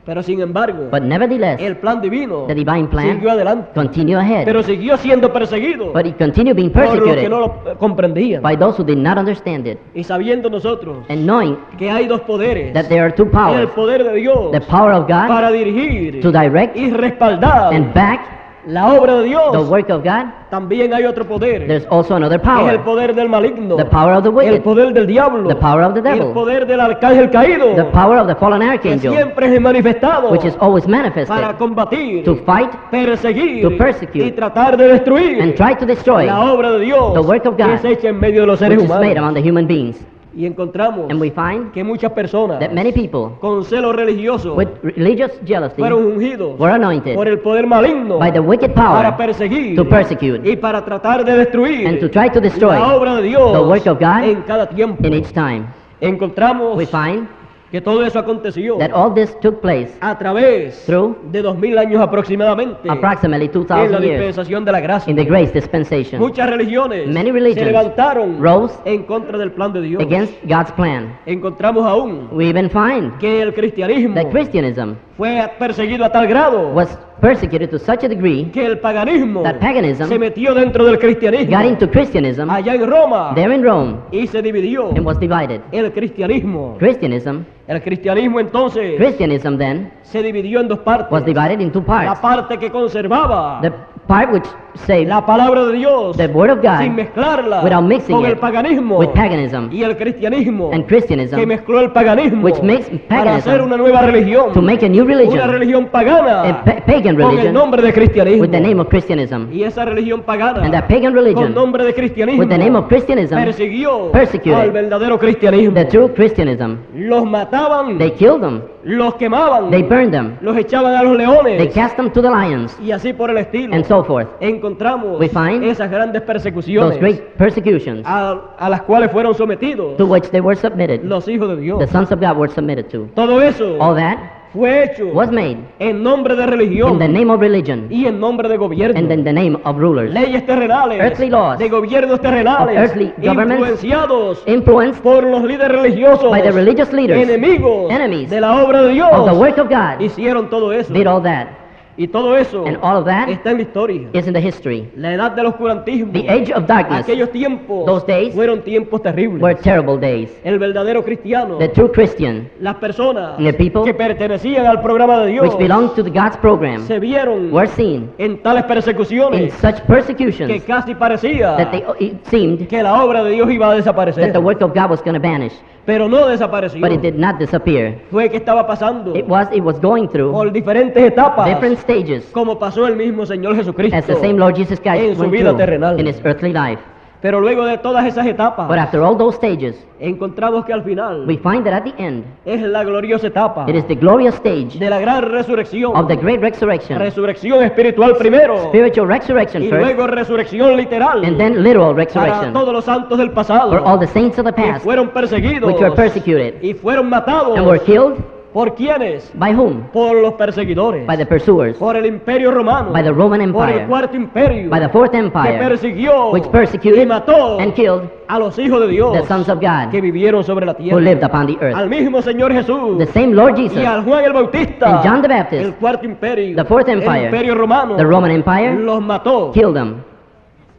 Pero sin embargo, But nevertheless, el plan divino the divine plan siguió adelante, continued ahead. pero siguió siendo perseguido But it continued being por los que persecuted no lo comprendían. by those who did not understand it. Y sabiendo nosotros And knowing que hay dos poderes, that there are two el powers, poder de Dios the power of God para dirigir to direct y respaldar and back la obra de Dios, the work of God, también hay otro poder, there's also another es el power, poder del maligno, the power of the el wicked, poder del diablo, the power of the el devil, poder del arcángel caído, the power of the fallen que archangel, siempre es manifestado which is always para manifested combatir, to fight perseguir to persecute, y tratar de destruir and try to destroy la obra de Dios the work of que God, es hecha en medio de los which seres is made humanos. among the human beings. Y encontramos And we find que muchas personas that many people con celo religioso with religious jealousy fueron ungidos were anointed por el poder maligno by the wicked para power perseguir to persecute y para tratar de destruir and to try to destroy la obra de Dios the work of God en cada tiempo. in each time. Encontramos We find que todo eso aconteció that all this took place a través through de 2000 años aproximadamente approximately en la 2,000 years dispensación de la gracia. in the grace dispensation Muchas religiones Many se religions levantaron rose en contra del plan de Dios. against God's plan. Encontramos aún We even find que el cristianismo that Christianism fue perseguido a tal grado was persecuted to such a degree que el paganismo that paganism se metió dentro del cristianismo got into Christianism allá en Roma there in Rome y se dividió and was divided. el cristianismo. Christianism Entonces Christianism then se dividió en dos partes. was divided in two La parts. parte que conservaba The part which saved la palabra de Dios the Word of sin God mezclarla without mixing con el it paganismo with paganism, y el cristianismo and que Christianism mezcló el paganismo which makes para hacer paganism una nueva religión, to make a new una religion, religión pagana a pagan con el religion nombre de cristianismo. with the name of Christianism. Y esa religión pagana And that pagan con religion nombre de cristianismo with the name of Christianism persiguió al verdadero cristianismo. the true Christianism. Los mataban, They killed them, los quemaban, they burned them, los echaban a los they leones cast them to the lions, y así por el estilo. and so forth. Encontramos We find esas grandes Those persecuciones great persecutions a las cuales fueron sometidos to which they were submitted, los hijos de Dios. the sons of God were submitted to. Todo eso All that fue hecho was made en nombre de religión in the name of religion y en nombre de gobierno. and in the name of rulers, Leyes terrenales, Earthly laws de gobiernos terrenales, of earthly governments, influenciados influenced por los líderes religiosos, by the religious leaders, enemigos enemies de la obra de Dios, of the work of God, hicieron todo eso. did all that. Y todo eso And all of that está en la historia. is in the history. La edad del oscurantismo, The age of darkness aquellos tiempos those days fueron tiempos terribles. were terrible days. El verdadero cristiano, The true Christian, las personas the people que pertenecían al programa de Dios, which belonged to the God's program, se vieron were seen en tales in persecuciones such que persecutions casi parecía that it seemed que la obra de Dios iba a desaparecer, that the work of God was going to vanish, pero no desapareció. but it did not disappear. Fue que estaba pasando It was going through por diferentes etapas, different stages como pasó el mismo Señor Jesucristo as the same Lord Jesus en Christ su went vida through terrenal. in his earthly life. Pero luego de todas esas etapas, But after all those stages, encontramos que al final we find that at the end, es la gloriosa etapa it is the glorious stage de la gran resurrección, of the great resurrection, resurrección espiritual primero spiritual resurrection y first, luego resurrección literal and then literal para resurrection todos los santos del pasado for all the saints of the que past fueron perseguidos which were persecuted y fueron matados. and were killed. ¿Por quiénes? By whom? Por los perseguidores, By the pursuers, por el imperio romano, by the Roman por el Empire, cuarto imperio by the Fourth que Empire, persiguió which y persecuted mató and killed a los hijos de Dios the sons of God que vivieron sobre la who tierra. lived upon the earth. Al mismo Señor Jesús The same Lord y Jesus, al Juan el Bautista, and John the Baptist, el cuarto imperio, the Fourth el Empire, imperio romano, the Roman Empire, los mató, killed them,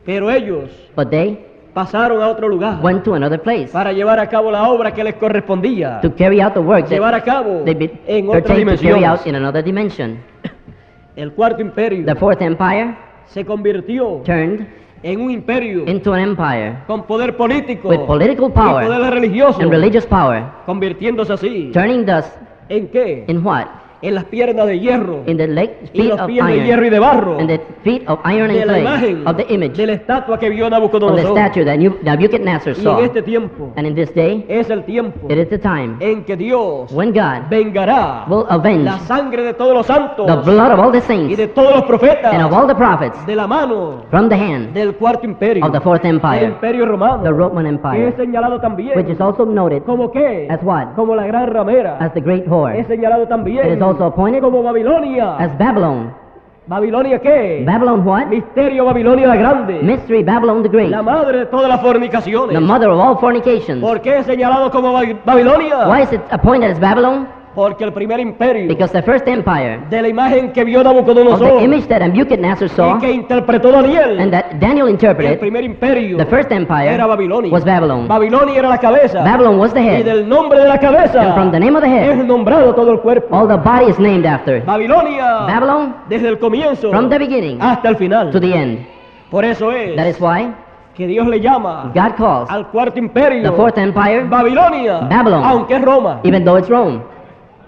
pero ellos but they pasaron a otro lugar went to another place para llevar a cabo la obra que les correspondía to carry out the work llevar that a cabo they en otra pertained to carry dimensión. out in another dimension. El cuarto imperio The Fourth Empire se convirtió turned en un imperio into an empire con poder político with political y power poder religioso, and religious power, convirtiéndose así. turning thus ¿En qué? in what? En las piernas de hierro In the y feet los of pies de hierro iron, y de barro and the feet of iron de and la clay, imagen of the image, de la estatua que vio of the Nabucodonosor. statue that Nebuchadnezzar Y en saw. este tiempo And in this day, es el tiempo it is the time en que Dios when God vengará will avenge la sangre de todos los santos the blood of all the y saints de todos los profetas and of all the prophets de la mano from the hand del cuarto imperio, of the Fourth el Empire, imperio romano, the Roman que Empire, es señalado también which is also noted como que as what? como la gran ramera, As the great whore, es señalado también It is also appointed como Babilonia. as Babylon. ¿Babilonia qué? Babylon what? Misterio Babilonia la grande, Mystery Babylon the Great, la madre de todas las fornicaciones. the mother of all fornications. ¿Por qué es señalado como Babilonia? Why is it appointed as Babylon? Porque el primer imperio Because the first empire, de la imagen que vio of the Nabucodonosor image that Nebuchadnezzar y saw, que interpretó Daniel, and that Daniel el interpreted, primer imperio the first empire era Babilonia. was Babylon. Babilonia era la cabeza. Babylon was the Y head, del nombre de la cabeza and from the name of the es head, nombrado todo el cuerpo. all the body is named after. Babilonia, Babylon, desde el comienzo from the beginning hasta el final. to the end. Por eso es That is why que Dios le llama God calls al cuarto imperio the fourth empire Babilonia, Babylon. aunque es Roma. even though it's Rome.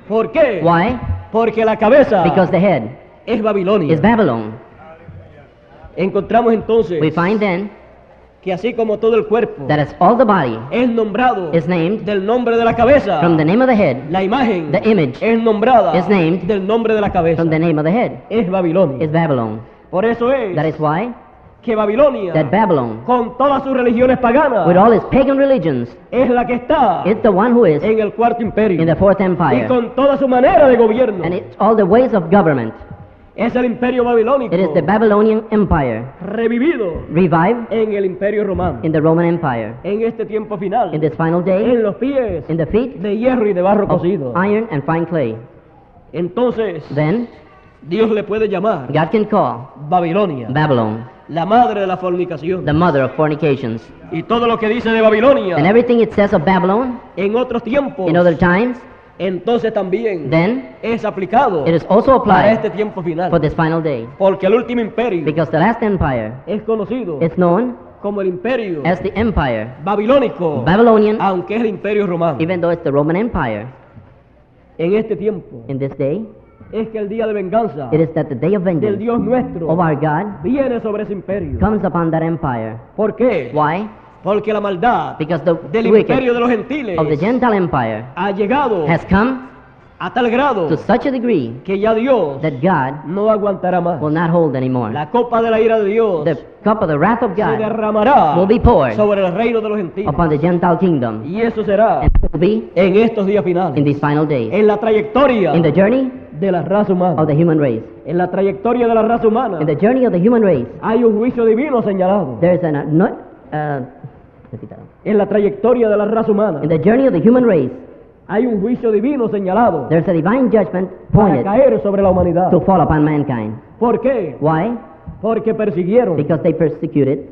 ¿Por qué? Why? Porque la cabeza Because the head es Babilonia. is Babylon. Encontramos entonces We find then que así como todo el cuerpo that as all the body es nombrado is named del nombre de la cabeza, from the name of the head, la imagen the image es nombrada is named del nombre de la cabeza. from the name of the head Es Babilonia. is Babylon. Por eso es That is why que Babilonia, that Babylon, con todas sus religiones paganas, with all its pagan religions, es la que está is the one who is en el cuarto imperio. in the fourth Y empire, con toda su manera de gobierno. and it's all the ways of government. Es el imperio babilónico It is the Babylonian Empire revivido revived en el imperio romano. in the Roman Empire. En este tiempo final, In this final day, en los pies in the feet de hierro y de barro of cocido. iron and fine clay. Entonces, Then Dios le puede llamar God can call Babilonia, Babylon la madre de la fornicación. the mother of fornications. Y todo lo que dice de Babilonia And everything it says of Babylon en otros tiempos, in other times, entonces también then es aplicado it is also para applied este tiempo final. for this final day. Porque el último imperio Because the last empire es conocido is known como el imperio as the empire, babilónico, Babylonian, aunque es el imperio romano. even though it's the Roman Empire. En este tiempo In this day, es que el día de venganza it is that the day of del vengeance Dios nuestro of our God viene sobre ese imperio. comes upon that empire. ¿Por qué? Why? Porque la maldad Because the del wicked imperio de los gentiles of the Gentile empire ha llegado has come a tal grado to such a degree que ya Dios that God no aguantará más. will not hold anymore. La copa de la ira de Dios The cup of the wrath of se God derramará will be poured sobre el reino de los gentiles. upon the Gentile kingdom, Y eso será and it will be en estos días in finales, these final days, en la trayectoria in the journey de la raza of humana. the human race. En la trayectoria de la raza humana In the journey of the human race, hay un juicio divino señalado. there is En la trayectoria de la raza humana in the journey of the human race, hay un juicio divino señalado there's a divine judgment para pointed caer sobre la humanidad. to fall upon mankind. ¿Por qué? Why? Porque persiguieron, Because they persecuted,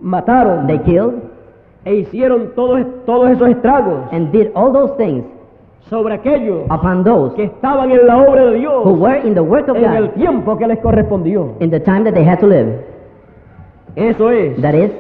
mataron they killed, e hicieron todos esos estragos and did all those things sobre aquellos upon those que estaban en la obra de who Dios were in the work of en el God tiempo que les correspondió. in the time that they had to live. Eso es That is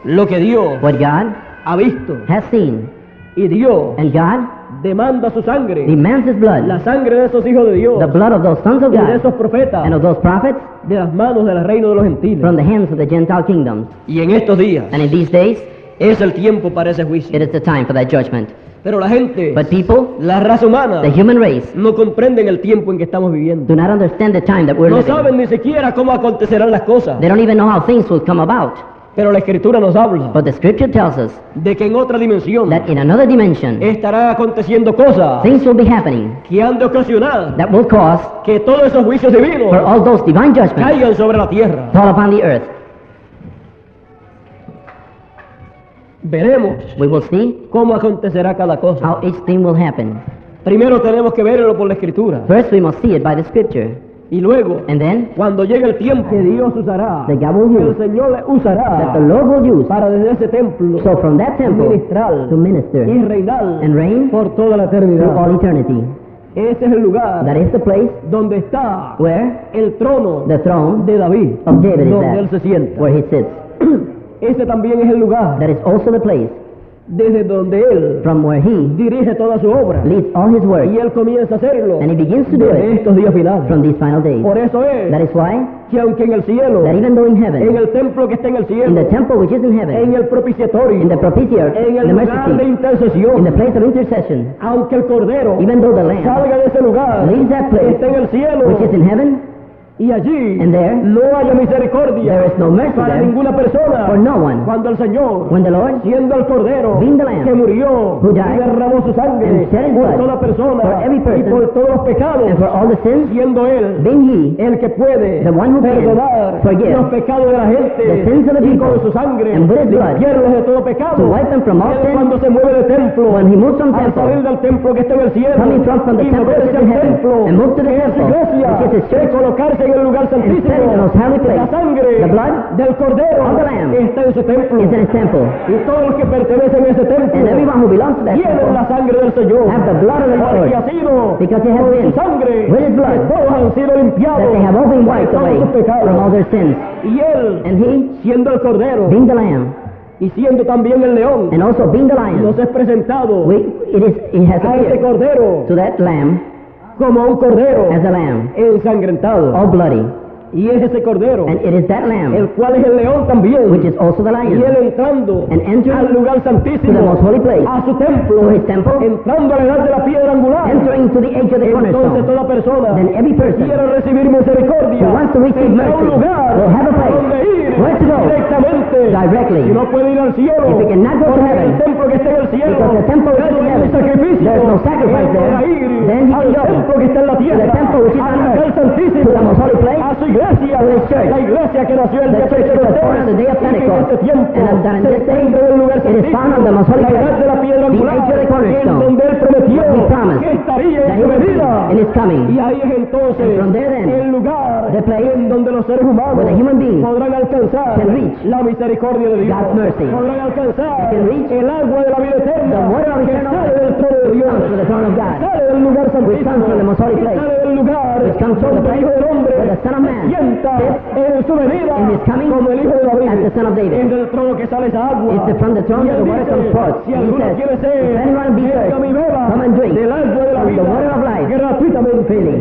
lo que Dios what God ha visto. has seen, Y Dios and God demanda su sangre, demands His blood, la sangre de esos hijos de Dios the blood of those sons of y de God esos profetas, and of those prophets de las manos del reino de los gentiles. from the hands of the Gentile kingdoms. Y en estos días And in these days, es el tiempo para ese juicio. it is the time for that judgment. Pero la gente, But people, la raza humana, the human race, no comprenden el tiempo en que estamos viviendo. do not understand the time that we're No living. saben ni siquiera cómo acontecerán las cosas. They don't even know how things will come about. Pero la Escritura nos habla But the Scripture tells us de que en otra dimensión that in another dimension, estará aconteciendo cosas things will be happening que han de ocasionar that will cause que todos esos juicios divinos for all those divine judgments caigan sobre la tierra. fall upon the earth. Veremos We will see cómo acontecerá cada cosa. how each thing will happen. Primero tenemos que verlo por la Escritura. First, we must see it by the Scripture. Y luego, And then, cuando llegue el tiempo que Dios usará, that God will que el use, Señor le that usará the Lord will use, para desde ese templo so from that temple ministrar to minister y reinar and reign por toda la through eternidad. all eternity. Ese es el lugar That is the place donde está where el trono the throne de David, of David is donde él se at, sienta. where he sits. Ese también es el lugar That is also the place desde donde él from where he dirige toda su obra. leads all his work, Y él comienza a hacerlo and he begins to do desde it estos días finales. from these final days. Por eso es That is why que aunque en el cielo, that even though in en heaven, el templo que está en el in cielo, the temple which is in en heaven, el propiciatorio, in the propitiatory, en in el the mercy lugar de seat, in the intercesión, place of intercession, aunque el Cordero even though the Lamb salga de ese lugar leaves that que place está en el cielo, which is in heaven, Y allí And there, no haya misericordia there is no mercy para there ninguna persona. for no one. Cuando el Señor, When the Lord, siendo el Cordero being the Lamb, que murió who y died, derramó su sangre and shed his por blood toda persona for every person, y por todos los pecados, and for all the sins, siendo Él being He, el que puede the one who can perdonar forgive los pecados de la gente the sins of the y people, con su sangre and with his blood, limpiarlos de todo pecado. to wipe them from all Él sin, cuando se mueve del templo, when he moves from al temple, salir del templo que está en el cielo coming from the y temple moverse which is al in heaven, templo and move to the que es su temple, iglesia, which is his y church, colocarse en el lugar and stand in the santísimo. most holy place. La sangre The blood del Cordero of the Lamb está en su templo, is in his temple, y todos los que pertenecen a ese templo and everyone who belongs to that tienen temple la sangre del Señor, have the blood of the porque Lord, ha sido because it has por su been sangre with his blood que todos han sido limpiados that they have all been wiped de todos away sus pecados. from all their sins. Y Él, And he, siendo el Cordero being the Lamb, y siendo también el león, and also being the Lion, nos es presentado it has a ese appeared Cordero to that Lamb como un Cordero as a Lamb, ensangrentado. all bloody. Y es ese Cordero, And it is that Lamb, el cual es el león también, which is also the y él Lion, entrando and entering al lugar to the santísimo, most holy place, a su templo, to his temple, entrando a la edad de la piedra angular. entering to the edge of the Entonces cornerstone. toda persona Then every que person quiera recibir misericordia who wants to receive tendrá un mercy lugar will have a place donde ir where to go directamente. directly. Si no puede ir al cielo, If he cannot go to porque heaven, el templo que está en el cielo because the temple which is in no hay heaven, un sacrificio, there is no sacrifice él podrá there, ir then he al can go templo que está en la to tierra, the temple which is al on lugar earth, santísimo, to the most holy place, a su iglesia, to his church, la iglesia que nació el the día church which was born on the day of y que en Pentecost, este tiempo and that in se this day encuentra en el lugar it is found on the most holy la edad de la place, piedra the angular, age of the en cornerstone, donde él prometió what he promised, que estaría that en he su would be venida. in his coming. Y ahí es entonces And from there then, el lugar the place en donde los seres humanos where the human beings podrán alcanzar can reach la misericordia de Dios, God's mercy. podrán alcanzar They can reach el agua de la vida eterna the water of que eternal sale life, del trono de which Dios, comes from the throne of God, sale del lugar which comes santísimo, from the most holy que place, sale del lugar which comes from the donde el place Hijo del Hombre where the Son of Man sienta sits en su venida in his coming como el Hijo de David. as the Son of David. Es del trono que sale esa agua. It's from the throne Y that él the water dice, comes forth. si And he alguno says, quiere ser, if anyone be venga thirsty, y beba come and drink del agua de la from the vida water of life gratuitamente. freely.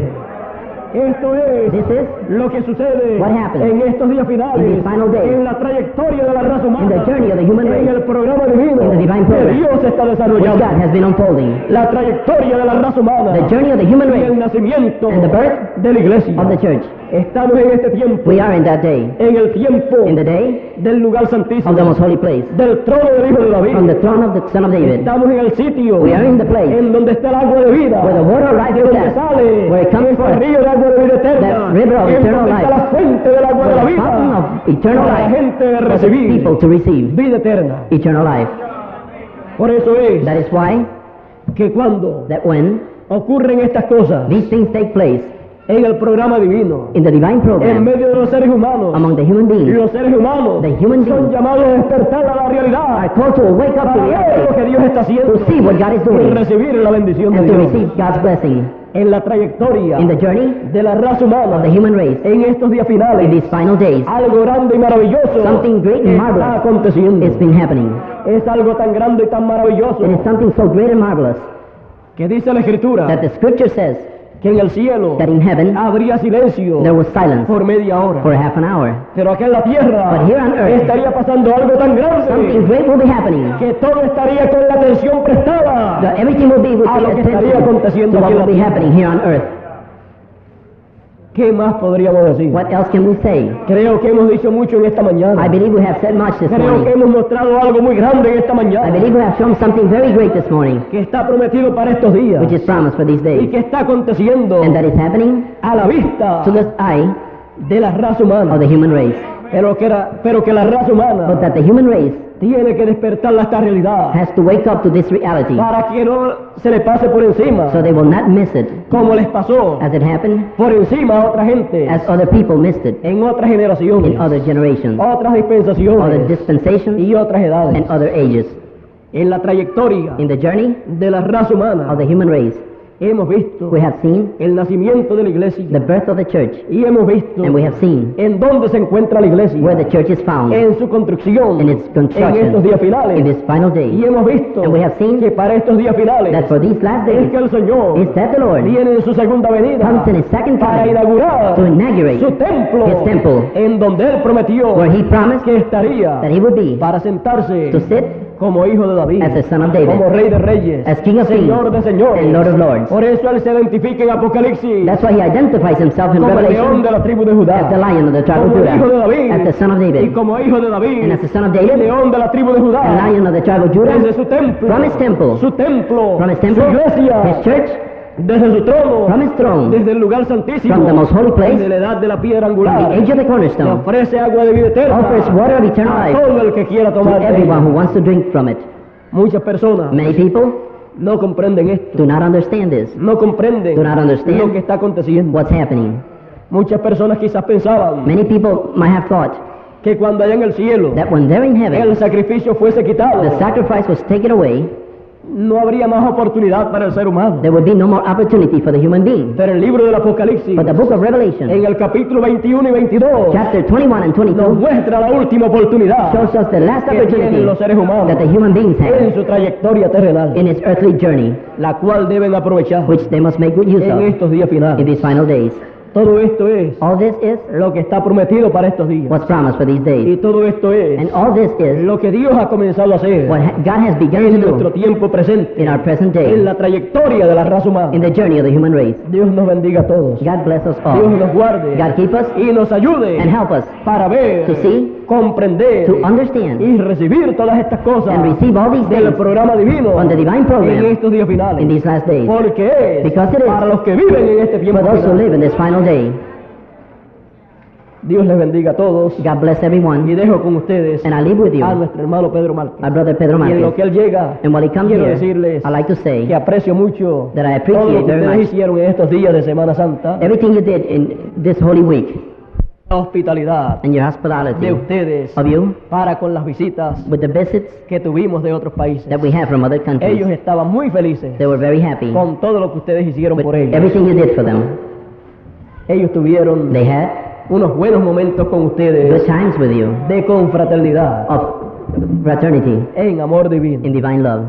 Esto es This is lo que sucede what happens en estos días finales, in these final days, en la trayectoria de la raza in humana, the journey of the human en race, el programa divino in the divine que program, Dios está which desarrollando. God has been unfolding. La trayectoria de la raza humana The journey of the human y el race nacimiento and the birth de la iglesia. of the church. Estamos en este tiempo, We are in that day, en el tiempo in the day del lugar of the santísimo, most holy place, del trono del Hijo de David. from the throne of the Son of David. Estamos en el sitio We are in the place en donde está el agua de vida, where the water of life de is donde at, sale where it comes ese forth, río de agua de vida eterna, that river of en eternal donde está life, la fuente del agua de la where the fountain vida, of eternal para la life, gente for the recibir people to receive vida eterna. eternal life. Por eso es That is why que cuando that when ocurren estas cosas these things take place en el programa divino, in the divine en program, medio de los seres humanos, among the human beings, los seres humanos the human son beings llamados a despertar a la realidad, are called to wake up to para ver lo reality, que Dios está haciendo to see what God is y doing, recibir la bendición de and to Dios. receive God's blessing En la trayectoria in the journey de la raza of humana, the human race en estos días in finales, these final days. algo grande y maravilloso Something great and está marvelous aconteciendo. It's been happening. Es algo tan grande y tan maravilloso It is something so great and marvelous que dice la Escritura that the scripture says que en el cielo that in heaven habría silencio there was silence por media hora. for half an hour. Pero acá en la tierra But here on earth, estaría pasando algo tan something grande great will be happening. que todo estaría con la atención prestada That everything will be with a lo the que estaría attention aconteciendo to what aquí en will la be tierra. happening here on earth. ¿Qué más podríamos decir? What else can we say? Creo que hemos dicho mucho en esta mañana. I believe we have said much this Creo que morning. hemos mostrado algo muy grande en esta I mañana believe we have shown something very great this morning, que está prometido para estos días which is promised for these y days, que está aconteciendo and that is happening a la vista to the eye de la raza humana. of the human race. Pero que la raza But humana that the human race tiene que despertar a esta realidad has to wake up to this reality para que no se le pase por encima, so they will not miss it como les pasó as it happened, por encima a otra gente as other people missed it en otras generaciones, in other generations, otras other dispensaciones dispensations, y otras edades. and other ages. En la trayectoria In the journey de la raza humana of the human race, hemos visto we have seen el nacimiento de la iglesia the birth of the church, y hemos visto and we have seen en dónde se encuentra la iglesia, where the church is found en su construcción, in its en construction estos días finales. in this final day. Y hemos visto And we have seen que para estos días finales That for these last es days que el Señor is that the Lord viene en su segunda venida comes in his second para coming inaugurar to inaugurate su templo, his temple, en donde Él prometió where he promised que estaría that he would be para sentarse to sit como hijo de David, as the son of David, como rey de reyes, as King of Señor kings, de señores. and Lord of lords. Por eso él se identifica en Apocalipsis That's why he identifies himself in como el león Revelation de la tribu de Judá, as the lion of the tribe of como el hijo de Judah, David, as the son of y David, como hijo de David, and as the son of el David, león de la tribu de Judá, and lion of the tribe of desde Judah, su templo, from his temple, su templo, from his su temple, iglesia, his church, desde su trono, from his throne, desde el lugar santísimo, from the most holy place, desde la edad de la piedra from angular, the age of the le cornerstone, ofrece agua de vida eterna offers water of eternal a life todo el que quiera to tomar de everyone who ella. wants to drink from it. Muchas personas Many people no comprenden esto, do not understand this, no comprenden do not understand lo que está aconteciendo. what's happening. Muchas personas quizás pensaban Many people might have thought que cuando allá en el cielo that when they're in el heaven, sacrificio fuese quitado, the sacrifice was taken away, no habría más oportunidad para el ser humano. there would be no more opportunity for the human being. Pero el libro del Apocalipsis, But the book of Revelation, en el capítulo 21 y 22, chapter 21 and nos 22, muestra la última oportunidad shows us the last que tienen opportunity los seres humanos that the human beings en have su trayectoria terrenal, in its earthly journey, la cual deben aprovechar which they must make good use en of estos días in finales. these final days. Todo esto es All this is lo que está prometido para estos días. what's promised for these Y days. todo esto es And all this is lo que Dios ha comenzado a hacer what God has begun en to nuestro do tiempo presente, in our present en day, la trayectoria de la raza in humana. the journey of the human race. Dios nos bendiga a todos. God bless us Dios all. nos guarde God keep us y nos ayude and help us para ver, to see, comprender to understand, y recibir todas estas cosas and receive all these del things programa divino on the divine en program estos días finales. in these last days. Porque es Because it is para los que viven en este tiempo for those who final. live in this final day. Dios les bendiga a todos God bless y everyone, dejo con ustedes and I leave with you a nuestro hermano Pedro Márquez. our brother Pedro Y en lo que Marquez. él llega, And while he comes quiero here, decirles I like to say que aprecio mucho that I todo lo appreciate que very ustedes much hicieron en estos días de Semana Santa, everything you did in this holy week la hospitalidad and your de hospitality ustedes of you para con las visitas with the visits que tuvimos de otros países. that we have from other countries. Ellos estaban muy felices They were very happy con todo lo que ustedes hicieron with por ellos. everything you did for them. Ellos tuvieron They had unos buenos momentos con good ustedes times with you de confraternidad of fraternity en amor divino. in divine love.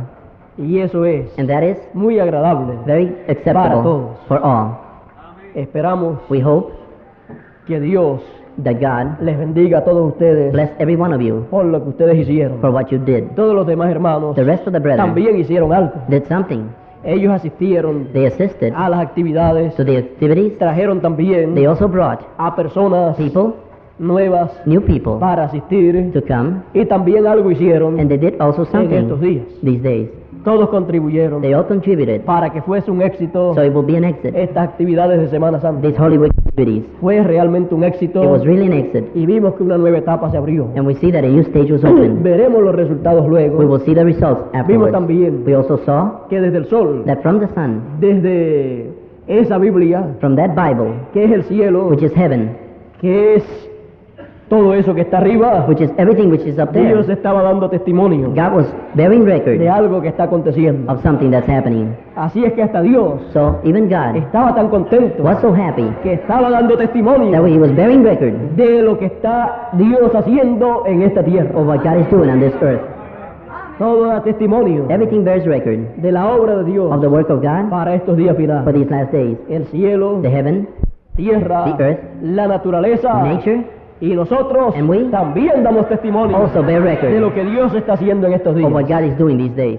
Y eso es And that is muy agradable. very Para acceptable todos. for all. Esperamos We hope que Dios that God les bendiga a todos ustedes bless every one of you por lo que ustedes hicieron. for what you did. Todos los demás hermanos The rest of the brethren también hicieron algo. did something. Ellos asistieron They assisted a las actividades, to the activities. trajeron también They also brought a personas people, nuevas new people, para asistir to come, y también algo hicieron and they did also en something estos días. these days. Todos contribuyeron They all contributed, para que fuese un éxito so it will be an exit. estas actividades de Semana Santa. These Holy Week activities, Fue realmente un éxito it was really an exit, y vimos que una nueva etapa se abrió. and we see that a new stage was opened. Veremos los resultados We luego. will see the results Vimos afterwards. también We also saw que desde el sol, that from the sun, desde esa Biblia, from that Bible, que es el cielo, which is heaven, que es todo eso que está arriba, which is everything which is up there, Dios estaba dando testimonio God was bearing record de algo que está aconteciendo. of something that's happening. Así es que hasta Dios So even God estaba tan contento was so happy que estaba dando that testimonio he was bearing record de lo que está Dios haciendo en esta tierra. of what God is doing on this earth. Todo da testimonio Everything bears record de la obra de Dios of the work of God para estos días for finales. these last days. El cielo, The heaven, tierra, the earth, la naturaleza nature, y nosotros and we también damos testimonio also bear de record lo que Dios está haciendo en estos of what días. God is doing these days.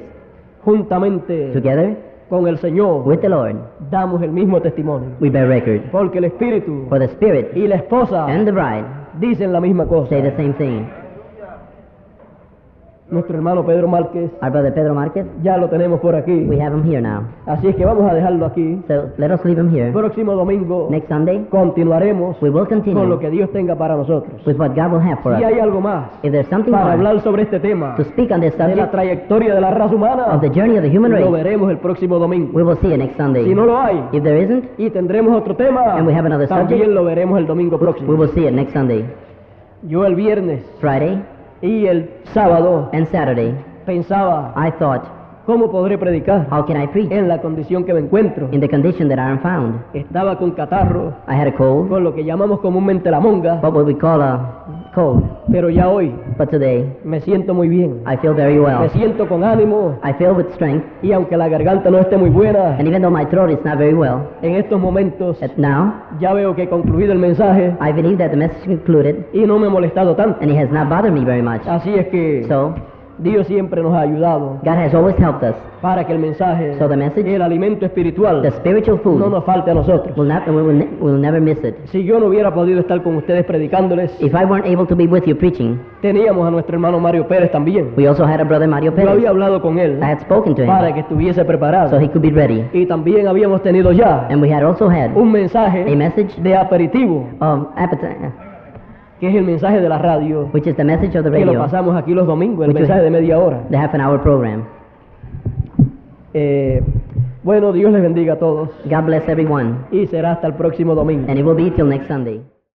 Juntamente Together con el Señor with the Lord, damos el mismo testimonio. we bear record. Porque el Espíritu For the Spirit y la esposa and the bride dicen la misma cosa. say the same thing. Nuestro hermano Pedro Márquez Our brother Pedro Marquez, ya lo tenemos por aquí. we have him here now. Así es que vamos a dejarlo aquí. So let us leave him here. Próximo domingo Next Sunday, continuaremos we will con lo continue que Dios tenga para nosotros. with what God will have for Si us. hay algo más If there's something para more hablar sobre este tema to speak on this de la subject trayectoria de la raza humana, of the journey of the human lo race, veremos el próximo domingo. we will see it next Sunday. Si no lo hay If there isn't, y tendremos otro tema, And we have another también subject, lo veremos el domingo we próximo. will see it next Sunday. Yo el viernes Friday y el sábado and Saturday, pensaba, I thought, ¿cómo podré predicar how can I preach en la condición que me encuentro? in the condition that I am found? Estaba con catarro, I had a cold, con lo que llamamos comúnmente la monga, what would we call a cold, pero ya hoy but today me siento muy bien. I feel very Me well. siento con ánimo I feel with strength, y aunque la garganta no esté muy buena, and even though my throat is not very well, en estos momentos at now ya veo que he concluido el mensaje I believe that the message concluded, y no me he molestado tanto. and it has not bothered me very much. Así es que So Dios siempre nos ha ayudado God has always helped us. para que el mensaje, So the message, el alimento espiritual, the spiritual food, no nos falte a nosotros. we'll never miss it. Si yo no hubiera podido estar con ustedes predicándoles, If I weren't able to be with you preaching, teníamos a nuestro hermano Mario Pérez también. we also had a brother Mario Yo Perez. había hablado con él I had spoken to para him que estuviese so preparado. he could be ready. Y también habíamos tenido ya And we had also had un mensaje a message de aperitivo, appetite, que es el mensaje de la radio, which is the message of the que lo radio, pasamos aquí los domingos, el Which we- mensaje de media hora. the half-an-hour program. Bueno, Dios les bendiga a todos God bless everyone, y será hasta el próximo domingo. and it will be till next Sunday.